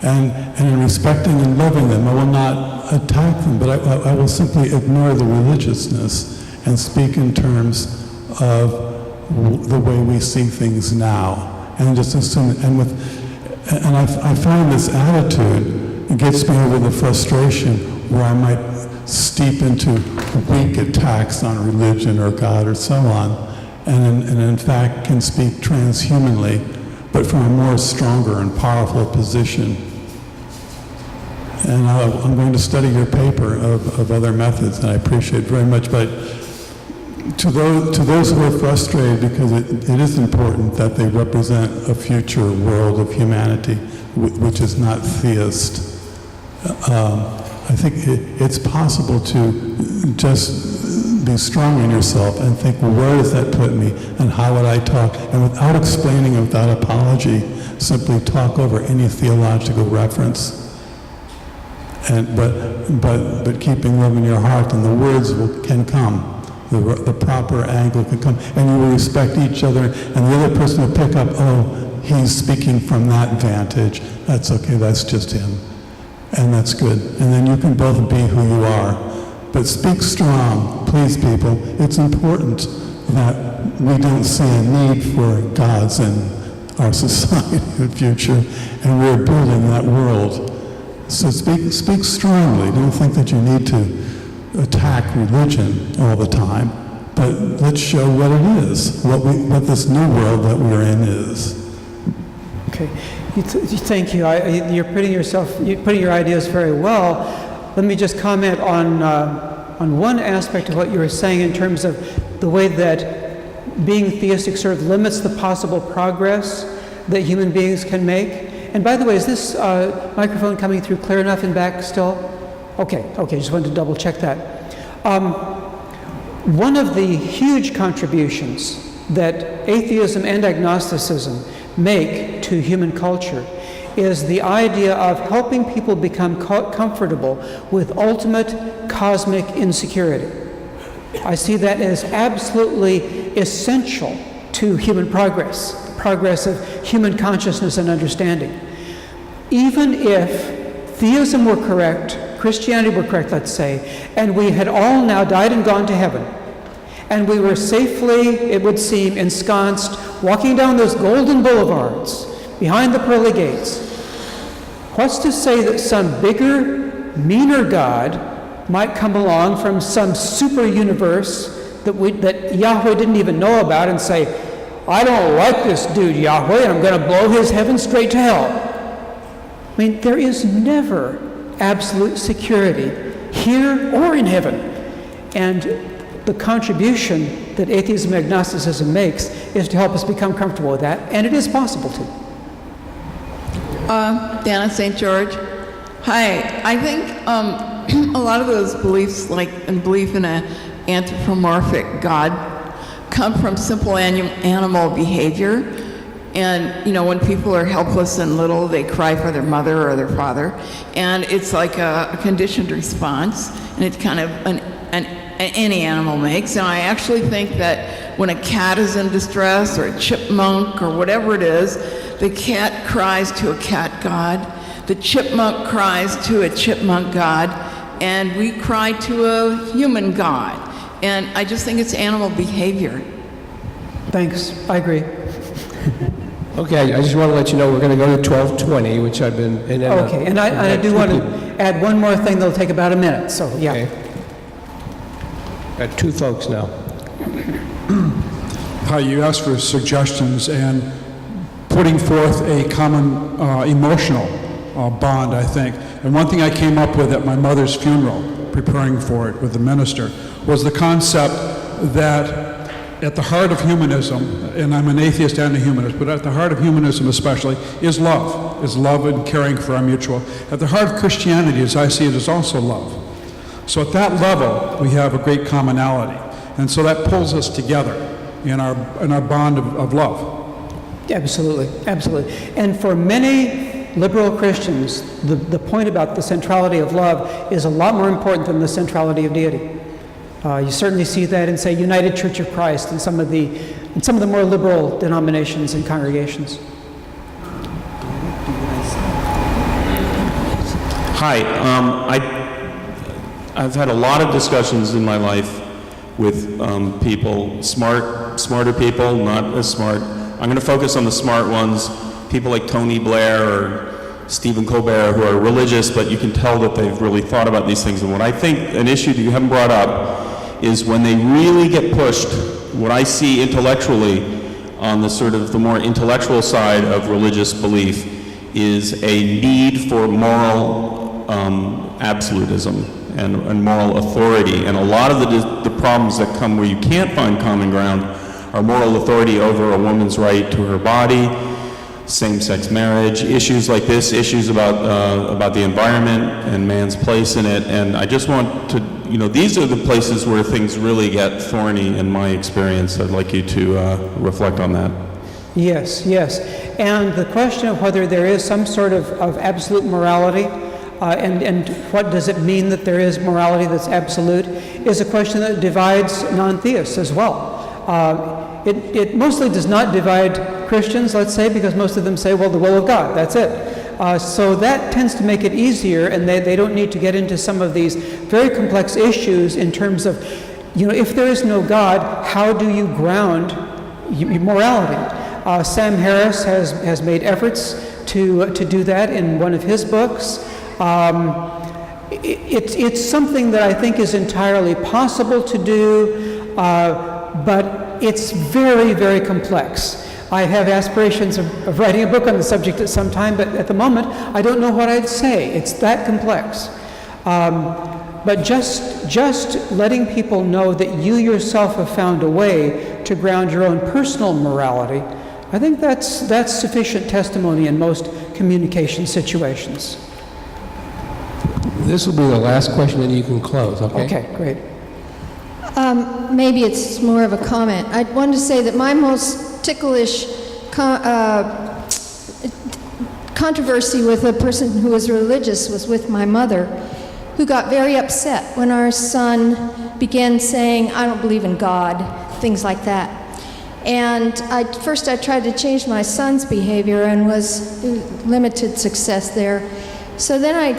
And in respecting and loving them, I will not attack them, but I will simply ignore the religiousness and speak in terms of the way we see things now, and just assume it. And I find this attitude gets me over the frustration where I might steep into weak attacks on religion or God or so on, and in fact can speak transhumanly, but from a more stronger and powerful position. And I'm going to study your paper of other methods, and I appreciate it very much. But to those who are frustrated, because it is important that they represent a future world of humanity, which is not theist, I think it's possible to just be strong in yourself and think, well, where does that put me, and how would I talk? And without explaining, without apology, simply talk over any theological reference. But keeping love in your heart, and the words can come. The proper angle can come, and you will respect each other, and the other person will pick up, oh, he's speaking from that vantage. That's okay, that's just him. And that's good. And then you can both be who you are. But speak strong, please, people. It's important that we don't see a need for gods in our society in the future, and we're building that world. So speak strongly. Don't think that you need to attack religion all the time, but let's show what it is, what this new world that we're in is. Okay, thank you. You're putting your ideas very well. Let me just comment on one aspect of what you were saying in terms of the way that being theistic sort of limits the possible progress that human beings can make. And by the way, is this microphone coming through clear enough in back still? Okay, just wanted to double check that. One of the huge contributions that atheism and agnosticism make to human culture is the idea of helping people become comfortable with ultimate cosmic insecurity. I see that as absolutely essential to human progress of human consciousness and understanding. Even if theism were correct, Christianity were correct, let's say, and we had all now died and gone to heaven, and we were safely, it would seem, ensconced, walking down those golden boulevards behind the pearly gates, what's to say that some bigger, meaner God might come along from some super universe that Yahweh didn't even know about and say, I don't like this dude, Yahweh, and I'm going to blow his heaven straight to hell. I mean, there is never absolute security here or in heaven. And the contribution that atheism and agnosticism makes is to help us become comfortable with that, and it is possible to. Dana St. George. Hi. I think a lot of those beliefs, like belief in an anthropomorphic God, come from simple animal behavior. And, when people are helpless and little, they cry for their mother or their father. And it's like a conditioned response. And it's kind of any animal makes. And I actually think that when a cat is in distress or a chipmunk or whatever it is, the cat cries to a cat god. The chipmunk cries to a chipmunk god. And we cry to a human god. And I just think it's animal behavior. Thanks. I agree. Okay, I just want to let you know we're going to go to 12:20, which I've been... Okay, and I do want to add one more thing that'll take about a minute, so yeah. Okay. Got two folks now. Hi, you asked for suggestions and putting forth a common emotional bond, I think. And one thing I came up with at my mother's funeral, preparing for it with the minister, was the concept that at the heart of humanism, and I'm an atheist and a humanist, but at the heart of humanism especially, is love and caring for our mutual. At the heart of Christianity, as I see it, is also love. So at that level, we have a great commonality. And so that pulls us together in our bond of love. Absolutely. And for many liberal Christians, the point about the centrality of love is a lot more important than the centrality of deity. You certainly see that in, say, United Church of Christ and some of the more liberal denominations and congregations. Hi. I've had a lot of discussions in my life with people, smarter people, not as smart. I'm going to focus on the smart ones, people like Tony Blair or Stephen Colbert, who are religious, but you can tell that they've really thought about these things. And what I think, an issue that you haven't brought up, is when they really get pushed, what I see intellectually on the sort of the more intellectual side of religious belief is a need for moral absolutism and moral authority. And a lot of the problems that come where you can't find common ground are moral authority over a woman's right to her body, same-sex marriage, issues like this, issues about the environment and man's place in it. And I just want to, these are the places where things really get thorny in my experience. I'd like you to reflect on that. Yes. And the question of whether there is some sort of absolute morality and what does it mean that there is morality that's absolute is a question that divides non-theists as well. It mostly does not divide Christians, let's say, because most of them say, well, the will of God, that's it. So that tends to make it easier, and they don't need to get into some of these very complex issues in terms of, if there is no God, how do you ground morality? Sam Harris has made efforts to do that in one of his books. It's something that I think is entirely possible to do, but it's very, very complex. I have aspirations of writing a book on the subject at some time, but at the moment, I don't know what I'd say. It's that complex. But just letting people know that you yourself have found a way to ground your own personal morality, I think that's sufficient testimony in most communication situations. This will be the last question, and you can close, okay? Okay, great. Maybe it's more of a comment. I wanted to say that my most ticklish controversy with a person who was religious was with my mother, who got very upset when our son began saying, "I don't believe in God," things like that. And first I tried to change my son's behavior and was limited success there. So then I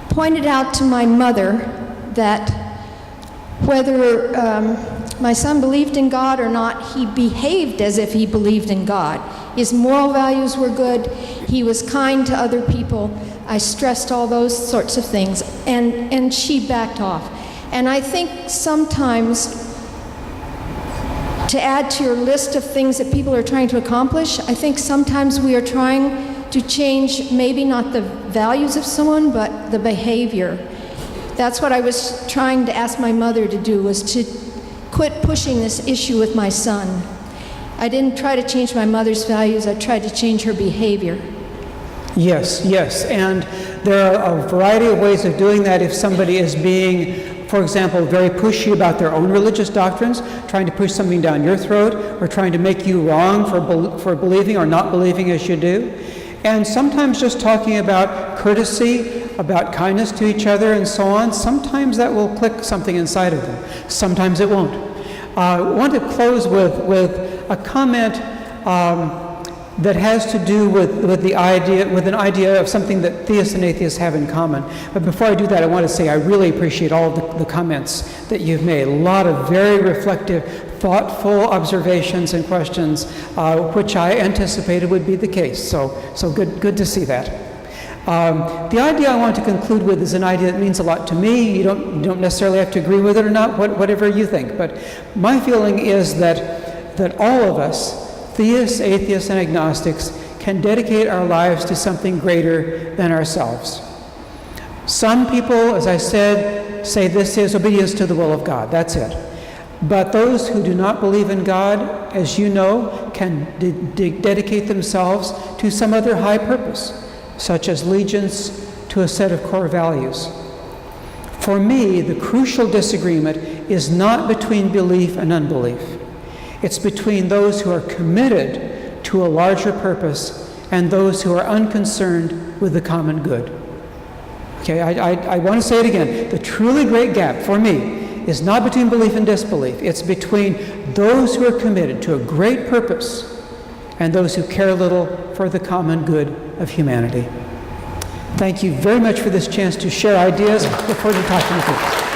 pointed out to my mother that whether my son believed in God or not, he behaved as if he believed in God. His moral values were good. He was kind to other people. I stressed all those sorts of things, and she backed off. And I think sometimes, to add to your list of things that people are trying to accomplish, I think sometimes we are trying to change maybe not the values of someone, but the behavior. That's what I was trying to ask my mother to do, was to quit pushing this issue with my son. I didn't try to change my mother's values, I tried to change her behavior. Yes, and there are a variety of ways of doing that if somebody is being, for example, very pushy about their own religious doctrines, trying to push something down your throat, or trying to make you wrong for believing or not believing as you do. And sometimes just talking about courtesy, about kindness to each other and so on, sometimes that will click something inside of them. Sometimes it won't. I want to close with a comment that has to do with an idea of something that theists and atheists have in common. But before I do that, I want to say I really appreciate all of the comments that you've made. A lot of very reflective, thoughtful observations and questions, which I anticipated would be the case. So good to see that. The idea I want to conclude with is an idea that means a lot to me. You don't necessarily have to agree with it or not, whatever you think. But my feeling is that all of us, theists, atheists, and agnostics, can dedicate our lives to something greater than ourselves. Some people, as I said, say this is obedience to the will of God. That's it. But those who do not believe in God, as you know, can dedicate themselves to some other high purpose, such as allegiance to a set of core values. For me, the crucial disagreement is not between belief and unbelief. It's between those who are committed to a larger purpose and those who are unconcerned with the common good. Okay, I want to say it again. The truly great gap for me is not between belief and disbelief. It's between those who are committed to a great purpose and those who care little for the common good of humanity. Thank you very much for this chance to share ideas. Look forward to talking with you.